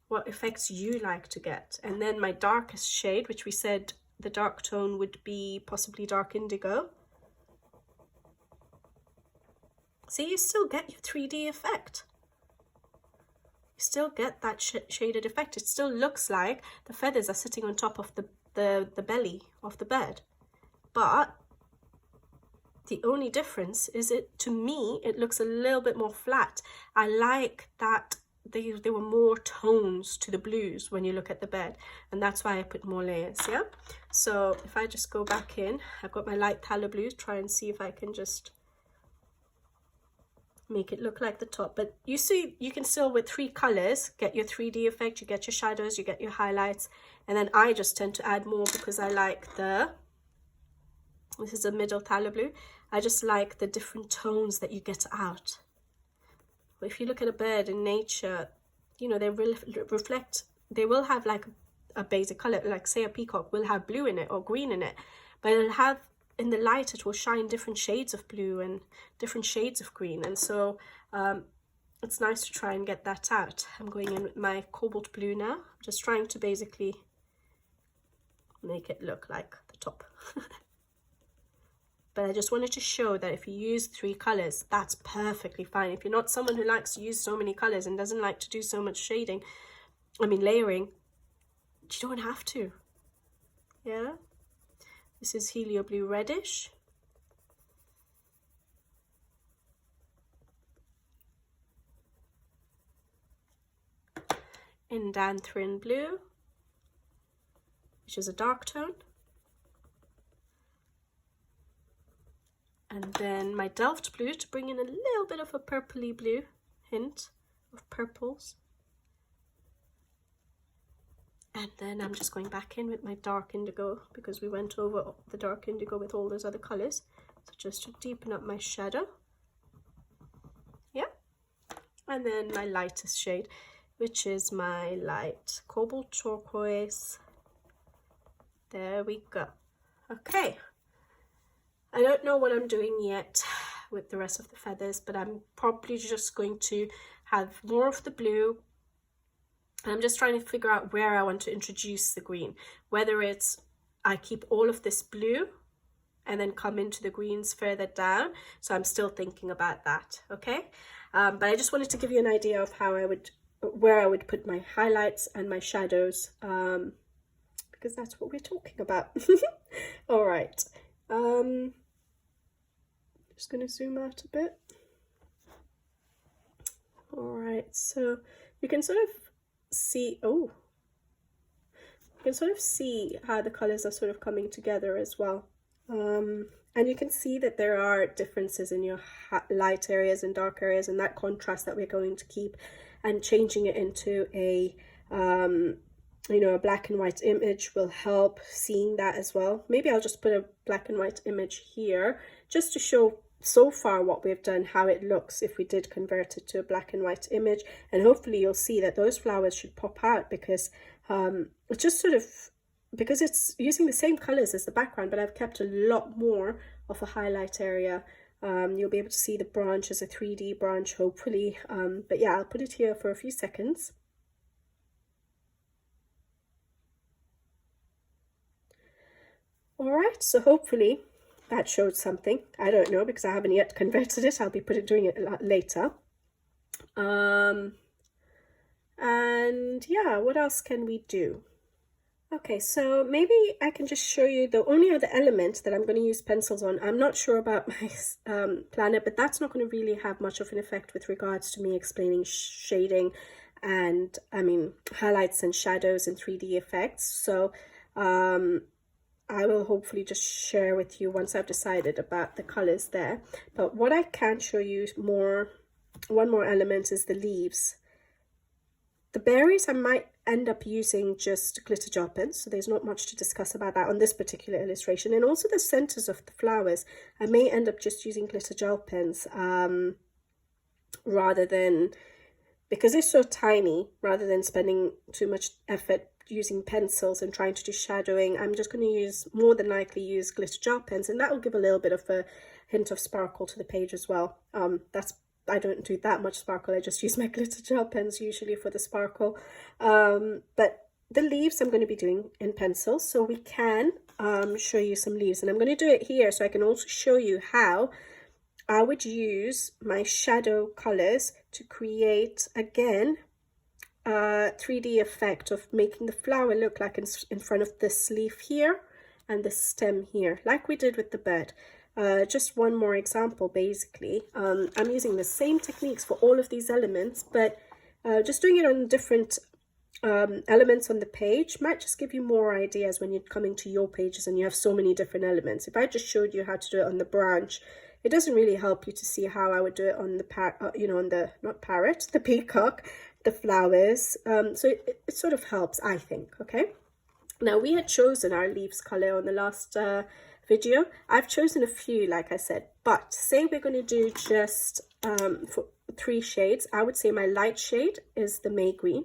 What effects you like to get. And then my darkest shade, which we said the dark tone would be possibly dark indigo. See, you still get your 3D effect. You still get that shaded effect. It still looks like the feathers are sitting on top of the belly of the bird. But the only difference is, to me, it looks a little bit more flat. I like that there were more tones to the blues when you look at the bird, and that's why I put more layers, yeah? So if I just go back in, I've got my light phthalo blues, try and see if I can just make it look like the top. But you see, you can still, with 3 colors, get your 3D effect, you get your shadows, you get your highlights, and then I just tend to add more because I like this is a middle phthalo blue. I just like the different tones that you get out. If you look at a bird in nature, you know, they reflect, they will have like a basic color, like say a peacock will have blue in it or green in it, but it'll have, in the light, it will shine different shades of blue and different shades of green. And so it's nice to try and get that out. I'm going in with my cobalt blue now, just trying to basically make it look like the top. But I just wanted to show that if you use 3 colors, that's perfectly fine. If you're not someone who likes to use so many colors and doesn't like to do so much shading, layering, you don't have to. Yeah. This is helio blue reddish. Indanthrine blue, which is a dark tone. And then my Delft blue to bring in a little bit of a purpley blue hint of purples. And then I'm just going back in with my dark indigo, because we went over the dark indigo with all those other colors. So just to deepen up my shadow. Yeah. And then my lightest shade, which is my light cobalt turquoise. There we go. Okay. I don't know what I'm doing yet with the rest of the feathers, but I'm probably just going to have more of the blue. And I'm just trying to figure out where I want to introduce the green, whether it's I keep all of this blue and then come into the greens further down. So I'm still thinking about that, okay? But I just wanted to give you an idea of how where I would put my highlights and my shadows, because that's what we're talking about. All right. Just going to zoom out a bit. All right, so you can sort of see, you can sort of see how the colors are sort of coming together as well. And you can see that there are differences in your light areas and dark areas, and that contrast that we're going to keep, and changing it into a a black and white image will help seeing that as well. Maybe I'll just put a black and white image here just to show so far what we've done, how it looks if we did convert it to a black and white image. And hopefully you'll see that those flowers should pop out, because it's just sort of, because it's using the same colors as the background, but I've kept a lot more of a highlight area. You'll be able to see the branch as a 3D branch, hopefully. But yeah, I'll put it here for a few seconds. All right, so hopefully that showed something. I don't know, because I haven't yet converted it. I'll be doing it a lot later. And yeah, what else can we do? Okay, so maybe I can just show you the only other element that I'm going to use pencils on. I'm not sure about my planner, but that's not going to really have much of an effect with regards to me explaining shading and, I mean, highlights and shadows and 3D effects. So I will hopefully just share with you once I've decided about the colors there. But what I can show you more, one more element is the leaves. The berries, I might end up using just glitter gel pens, so there's not much to discuss about that on this particular illustration. And also the centers of the flowers, I may end up just using glitter gel pens rather than, because they're so tiny, rather than spending too much effort using pencils and trying to do shadowing. I'm just going to more than likely use glitter gel pens, and that will give a little bit of a hint of sparkle to the page as well. I don't do that much sparkle. I just use my glitter gel pens usually for the sparkle. But the leaves I'm going to be doing in pencil, so we can show you some leaves. And I'm going to do it here so I can also show you how I would use my shadow colors to create, again, a 3D effect of making the flower look like in front of this leaf here and the stem here, like we did with the bird. Just one more example, basically. I'm using the same techniques for all of these elements, but just doing it on different elements on the page might just give you more ideas when you're coming to your pages and you have so many different elements. If I just showed you how to do it on the branch, it doesn't really help you to see how I would do it on the on the, not parrot, the peacock, the flowers. So it sort of helps, I think. Okay. Now, we had chosen our leaves color on the last video. I've chosen a few, like I said, but say we're going to do just for 3 shades. I would say my light shade is the May green.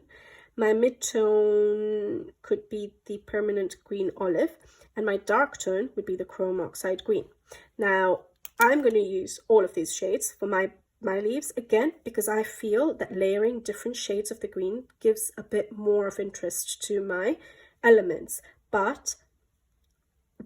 My mid-tone could be the permanent green olive, and my dark tone would be the chrome oxide green. Now, I'm going to use all of these shades for my leaves, again, because I feel that layering different shades of the green gives a bit more of interest to my elements. But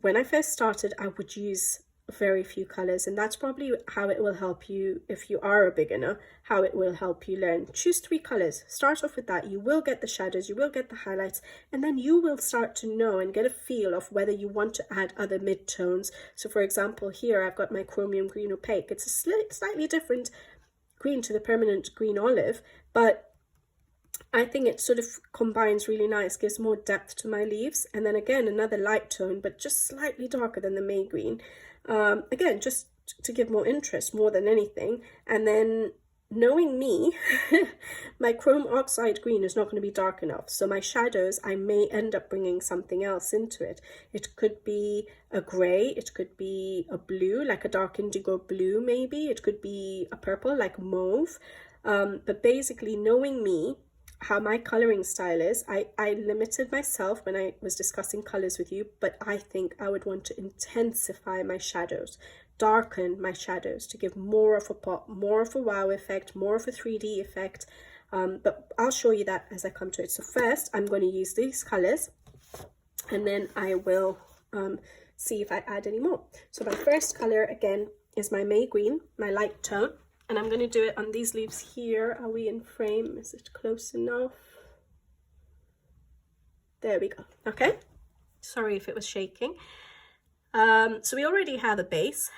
when I first started, I would use very few colors, and that's probably how it will help you if you are a beginner, how it will help you learn. Choose 3 colors, start off with that. You will get the shadows, you will get the highlights, and then you will start to know and get a feel of whether you want to add other mid-tones. So for example, here I've got my chromium green opaque. It's a slightly different green to the permanent green olive, but I think it sort of combines really nice, gives more depth to my leaves. And then again, another light tone, but just slightly darker than the May green. Again, just to give more interest more than anything. And then knowing me, my chrome oxide green is not going to be dark enough. So my shadows, I may end up bringing something else into it. It could be a gray, it could be a blue, like a dark indigo blue maybe. It could be a purple, like mauve. But basically, knowing me, how my coloring style is, I limited myself when I was discussing colors with you, but I think I would want to intensify my shadows, darken my shadows to give more of a pop, more of a wow effect, more of a 3D effect. But I'll show you that as I come to it. So first, I'm going to use these colors, and then I will see if I add any more. So my first color, again, is my May green, my light tone. And I'm going to do it on these leaves here. Are we in frame? Is it close enough? There we go. Okay. Sorry if it was shaking. So we already have a base.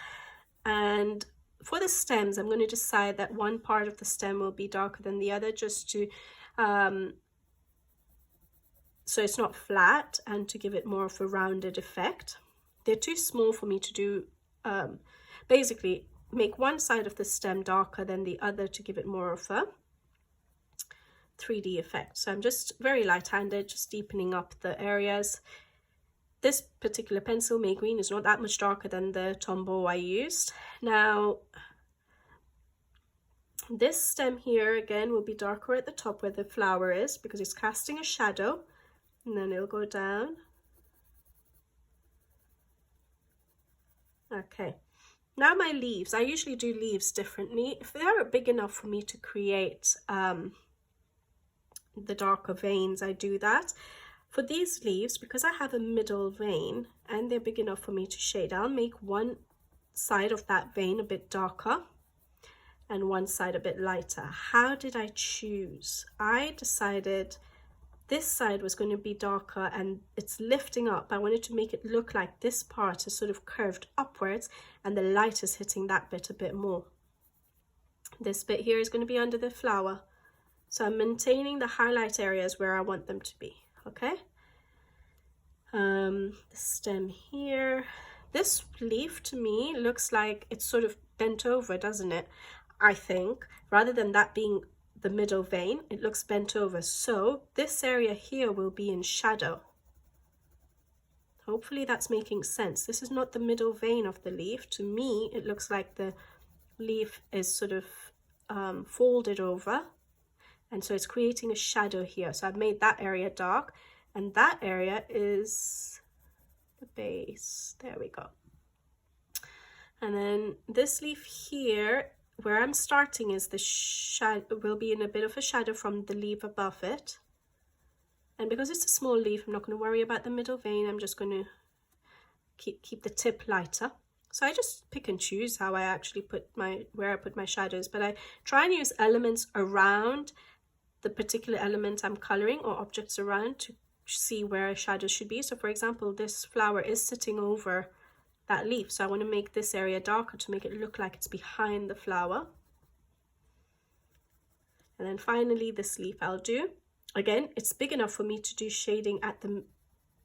And for the stems, I'm going to decide that one part of the stem will be darker than the other, just to, so it's not flat, and to give it more of a rounded effect. They're too small for me to do, basically, make one side of the stem darker than the other to give it more of a 3D effect. So I'm just very light-handed, just deepening up the areas. This particular pencil, May green, is not that much darker than the Tombow I used. Now, this stem here, again, will be darker at the top where the flower is, because it's casting a shadow, and then it'll go down. Okay. Now my leaves, I usually do leaves differently. If they're big enough for me to create the darker veins, I do that. For these leaves, because I have a middle vein and they're big enough for me to shade, I'll make one side of that vein a bit darker. and one side a bit lighter. How did I choose? I decided this side was going to be darker and it's lifting up. I wanted to make it look like this part is sort of curved upwards and the light is hitting that bit a bit more. This bit here is going to be under the flower. So I'm maintaining the highlight areas where I want them to be, okay? The stem here. This leaf to me looks like it's sort of bent over, doesn't it? I think, rather than that being the middle vein, it looks bent over. So this area here will be in shadow. Hopefully that's making sense. This is not the middle vein of the leaf. To me, it looks like the leaf is sort of folded over. And so it's creating a shadow here. So I've made that area dark. And that area is the base. There we go. And then this leaf here, where I'm starting is the shadow, will be in a bit of a shadow from the leaf above it. And because it's a small leaf, I'm not going to worry about the middle vein. I'm just going to keep the tip lighter. So I just pick and choose how I actually put where I put my shadows, but I try and use elements around the particular element I'm coloring, or objects around, to see where a shadow should be. So for example, this flower is sitting over that leaf, so I want to make this area darker to make it look like it's behind the flower. And then finally this leaf I'll do. Again, it's big enough for me to do shading at the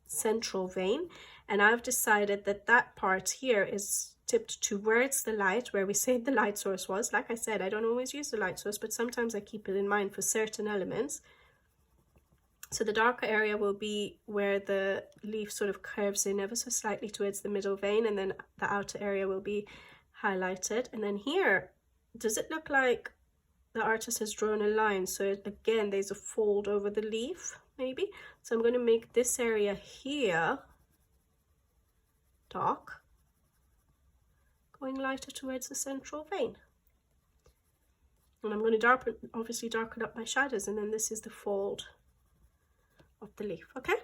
central vein, and I've decided that that part here is tipped towards the light, where we said the light source was. Like I said, I don't always use the light source, but sometimes I keep it in mind for certain elements. So the darker area will be where the leaf sort of curves in ever so slightly towards the middle vein, and then the outer area will be highlighted. And then here, does it look like the artist has drawn a line? So again, there's a fold over the leaf, maybe. So I'm going to make this area here dark, going lighter towards the central vein. And I'm going to obviously darken up my shadows, and then this is the fold of the leaf. Okay,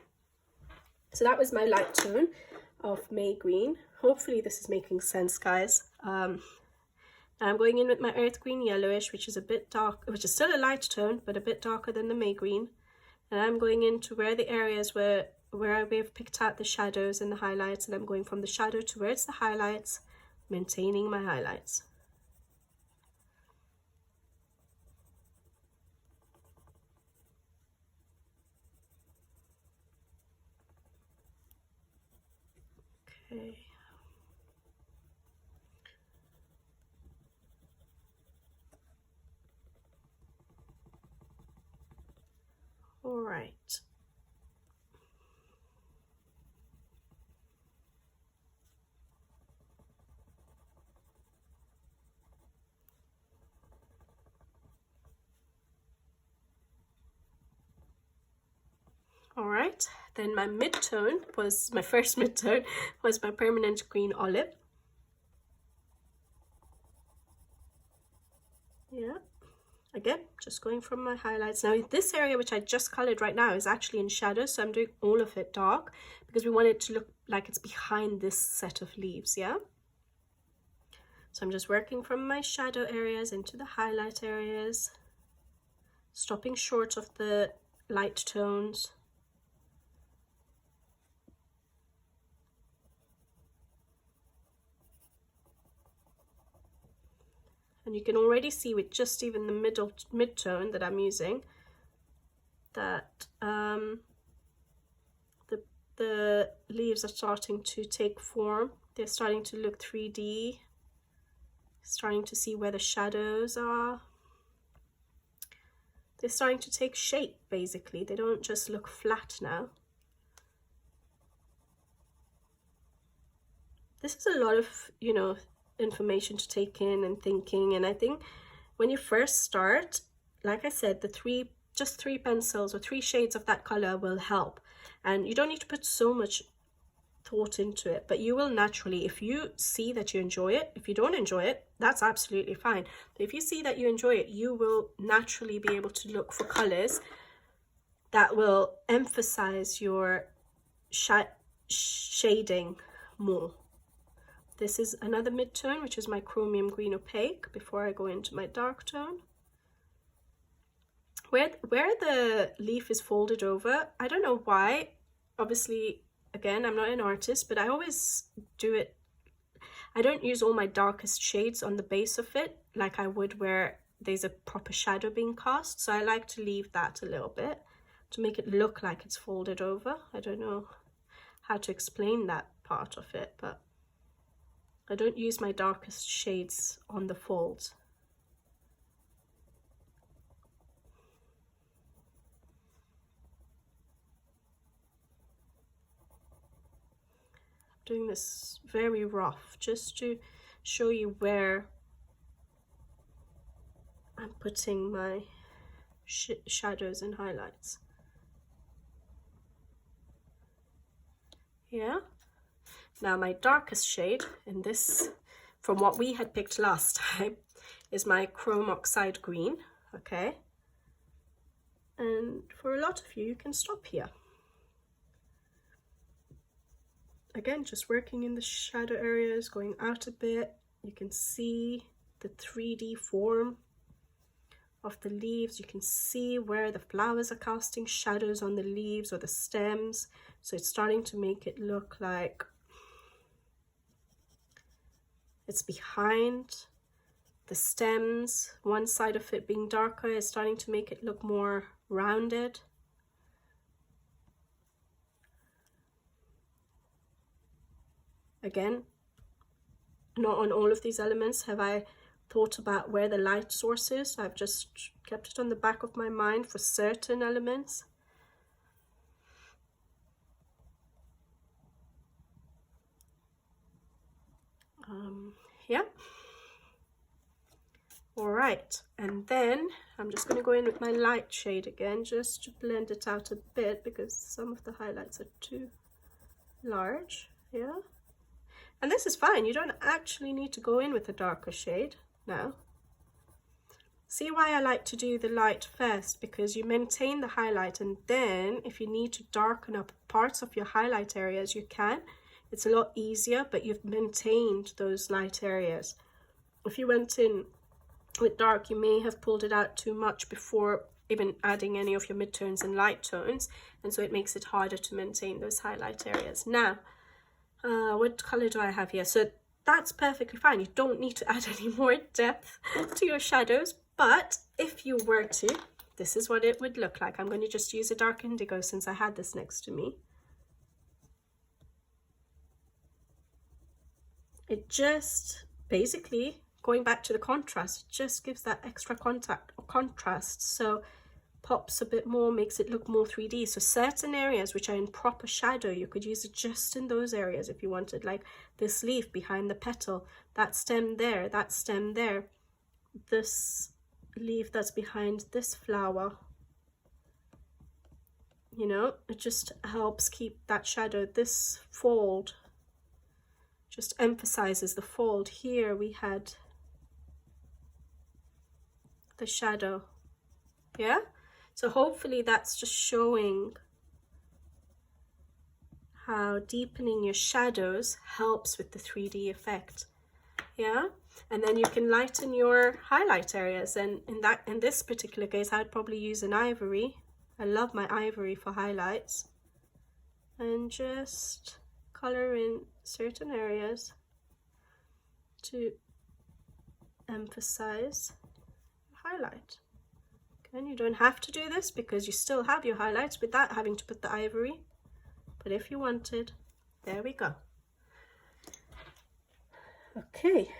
so that was my light tone of May Green. Hopefully this is making sense, guys. Now I'm going in with my earth green yellowish, which is a bit dark, which is still a light tone but a bit darker than the May Green, and I'm going into where the areas where we've picked out the shadows and the highlights, and I'm going from the shadow towards the highlights, maintaining my highlights. Okay. All right. All right, then my mid-tone was, my first mid-tone was my permanent green olive. Yeah, again, just going from my highlights. Now this area which I just colored right now is actually in shadow, so I'm doing all of it dark because we want it to look like it's behind this set of leaves, yeah? So I'm just working from my shadow areas into the highlight areas, stopping short of the light tones. And you can already see with just even the mid-tone that I'm using that the leaves are starting to take form. They're starting to look 3D, starting to see where the shadows are. They're starting to take shape, basically. They don't just look flat now. This is a lot of, you know, information to take in and thinking, and I think when you first start, like I said, just three pencils or 3 shades of that color will help, and you don't need to put so much thought into it, but you will naturally, if you see that you enjoy it. If you don't enjoy it, that's absolutely fine, but if you see that you enjoy it, you will naturally be able to look for colors that will emphasize your shading more. This is another mid-tone, which is my chromium green opaque, before I go into my dark tone. Where the leaf is folded over, I don't know why. Obviously, again, I'm not an artist, but I always do it. I don't use all my darkest shades on the base of it like I would where there's a proper shadow being cast. So I like to leave that a little bit to make it look like it's folded over. I don't know how to explain that part of it, but I don't use my darkest shades on the folds. Doing this very rough just to show you where I'm putting my shadows and highlights. Yeah. Now my darkest shade in this, from what we had picked last time, is my chrome oxide green, okay? And for a lot of you, you can stop here. Again, just working in the shadow areas, going out a bit. You can see the 3D form of the leaves. You can see where the flowers are casting shadows on the leaves or the stems. So it's starting to make it look like it's behind the stems. One side of it being darker is starting to make it look more rounded. Again, not on all of these elements have I thought about where the light source is. I've just kept it on the back of my mind for certain elements. Yeah. All right, and then I'm just going to go in with my light shade again, just to blend it out a bit because some of the highlights are too large. Yeah. And this is fine, you don't actually need to go in with a darker shade now. See why I like to do the light first, because you maintain the highlight, and then if you need to darken up parts of your highlight areas, you can. It's a lot easier, but you've maintained those light areas. If you went in with dark, you may have pulled it out too much before even adding any of your midtones and light tones, and so it makes it harder to maintain those highlight areas. Now, what color do I have here? So that's perfectly fine. You don't need to add any more depth to your shadows, but if you were to, this is what it would look like. I'm going to just use a dark indigo since I had this next to me. It just basically, going back to the contrast, it just gives that extra contrast. So pops a bit more, makes it look more 3D. So certain areas which are in proper shadow, you could use it just in those areas if you wanted, like this leaf behind the petal, that stem there, this leaf that's behind this flower. You know, it just helps keep that shadow. This fold just emphasizes the fold. Here we had the shadow. Yeah. So hopefully that's just showing how deepening your shadows helps with the 3D effect. Yeah, and then you can lighten your highlight areas, and in this particular case I'd probably use an ivory. I love my ivory for highlights, and just color in certain areas to emphasize highlight. And you don't have to do this because you still have your highlights without having to put the ivory, but if you wanted, there we go. Okay,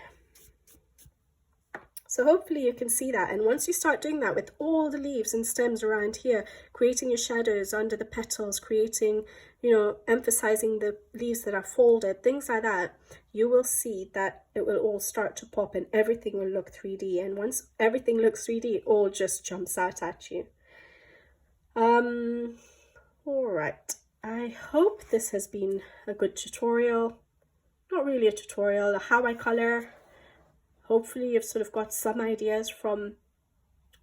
so hopefully you can see that, and once you start doing that with all the leaves and stems around here, creating your shadows under the petals, creating, you know, emphasizing the leaves that are folded, things like that, you will see that it will all start to pop and everything will look 3D. And once everything looks 3D, it all just jumps out at you. All right, I hope this has been a good tutorial. Not really a tutorial, how I color. Hopefully you've sort of got some ideas from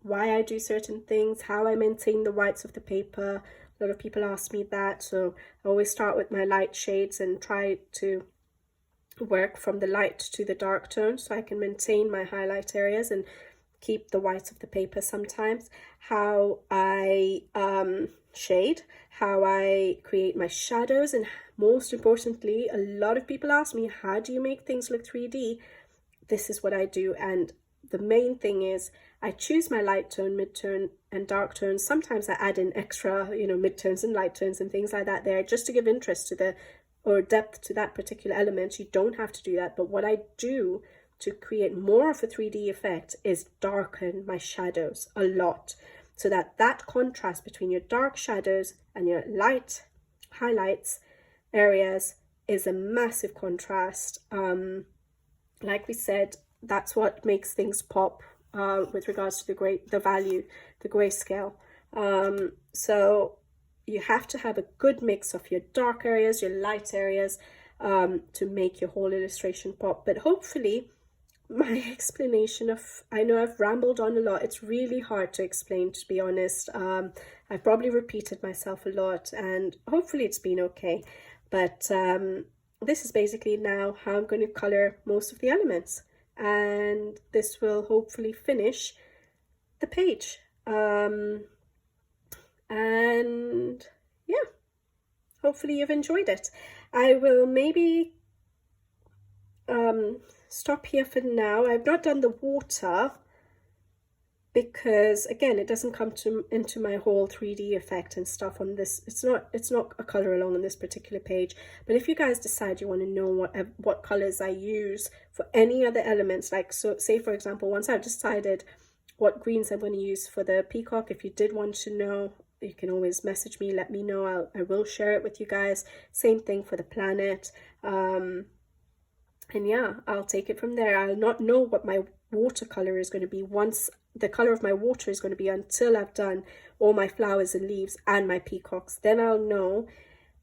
why I do certain things, how I maintain the whites of the paper. A lot of people ask me that, so I always start with my light shades and try to work from the light to the dark tone, so I can maintain my highlight areas and keep the white of the paper sometimes, how I shade, how I create my shadows, and most importantly, a lot of people ask me, how do you make things look 3D? This is what I do, and the main thing is I choose my light tone, mid-tone, and dark tones. Sometimes I add in extra, you know, mid-tones and light tones and things like that there, just to give interest to the, or depth to that particular element. You don't have to do that, but what I do to create more of a 3D effect is darken my shadows a lot, so that that contrast between your dark shadows and your light highlights areas is a massive contrast. Like we said, that's what makes things pop with regards to the grayscale. So you have to have a good mix of your dark areas, your light areas, to make your whole illustration pop. But hopefully my explanation of, I know I've rambled on a lot, it's really hard to explain, to be honest. I've probably repeated myself a lot, and hopefully it's been okay. But this is basically now how I'm going to color most of the elements, and this will hopefully finish the page. And yeah, hopefully you've enjoyed it. I will maybe stop here for now. I've not done the water because, again, it doesn't come into my whole 3D effect and stuff on this. It's not a color along on this particular page. But if you guys decide you want to know what colors I use for any other elements, like, so say for example, once I've decided what greens I'm going to use for the peacock, if you did want to know, you can always message me, let me know. I will share it with you guys. Same thing for the planet. And yeah, I'll take it from there. I'll not know what my watercolor is going to be, once the color of my water is going to be, until I've done all my flowers and leaves and my peacocks. Then I'll know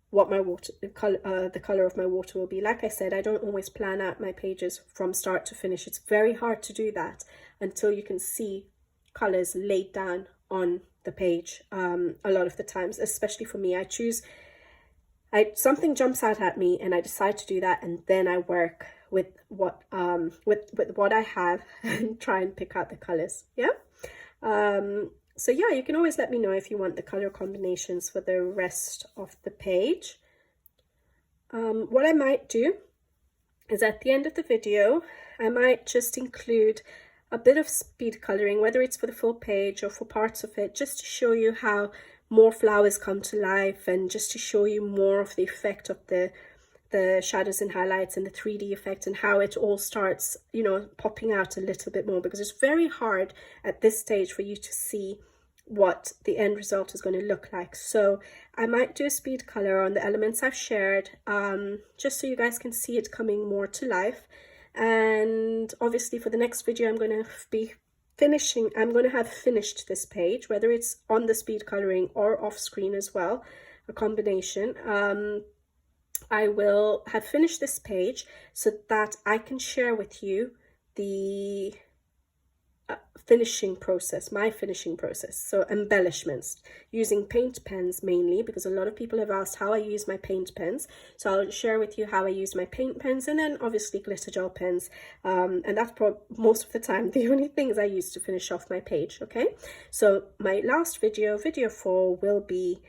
what my the color of my water will be. Like I said, I don't always plan out my pages from start to finish. It's very hard to do that until you can see colors laid down on the page. A lot of the times, especially for me, something jumps out at me and I decide to do that, and then I work with what I have and try and pick out the colors. Yeah. So yeah, you can always let me know if you want the color combinations for the rest of the page. What I might do is, at the end of the video, I might just include a bit of speed coloring, whether it's for the full page or for parts of it, just to show you how more flowers come to life, and just to show you more of the effect of the shadows and highlights and the 3D effect, and how it all starts, you know, popping out a little bit more, because it's very hard at this stage for you to see what the end result is going to look like. So I might do a speed color on the elements I've shared, just so you guys can see it coming more to life. And obviously for the next video, I'm going to have finished this page, whether it's on the speed coloring or off screen as well, a combination. I will have finished this page so that I can share with you the finishing process, my finishing process. So embellishments, using paint pens mainly, because a lot of people have asked how I use my paint pens. So I'll share with you how I use my paint pens, and then obviously glitter gel pens. And that's most of the time the only things I use to finish off my page. Okay, so my last video 4, will be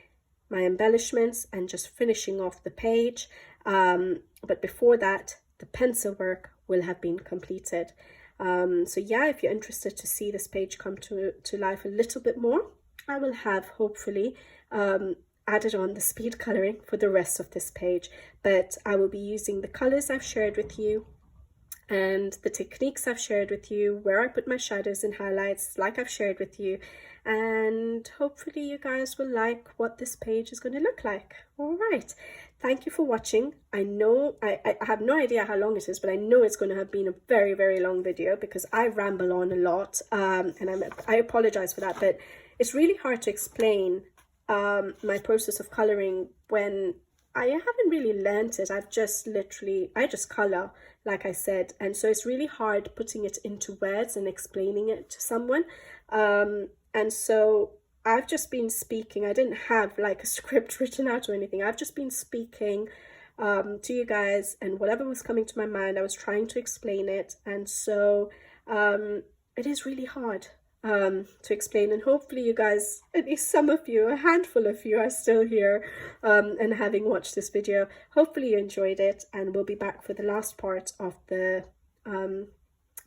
my embellishments and just finishing off the page. But before that, the pencil work will have been completed. So yeah, if you're interested to see this page come to life a little bit more, I will have hopefully added on the speed coloring for the rest of this page. But I will be using the colors I've shared with you and the techniques I've shared with you, where I put my shadows and highlights like I've shared with you, and hopefully you guys will like what this page is going to look like. All right, thank you for watching. I know I have no idea how long it is, but I know it's going to have been a very, very long video because I ramble on a lot, and I apologize for that, but it's really hard to explain my process of coloring when I haven't really learnt it. I just color, like I said, and so it's really hard putting it into words and explaining it to someone. And so I've just been speaking. I didn't have like a script written out or anything. I've just been speaking to you guys, and whatever was coming to my mind, I was trying to explain it. And so it is really hard to explain, and hopefully you guys, at least some of you, a handful of you, are still here and having watched this video. Hopefully you enjoyed it, and we'll be back for the last part of the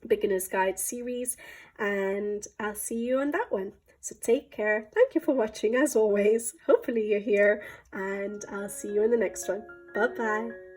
beginner's guide series, and I'll see you on that one. So take care. Thank you for watching as always. Hopefully you're here, and I'll see you in the next one. Bye bye.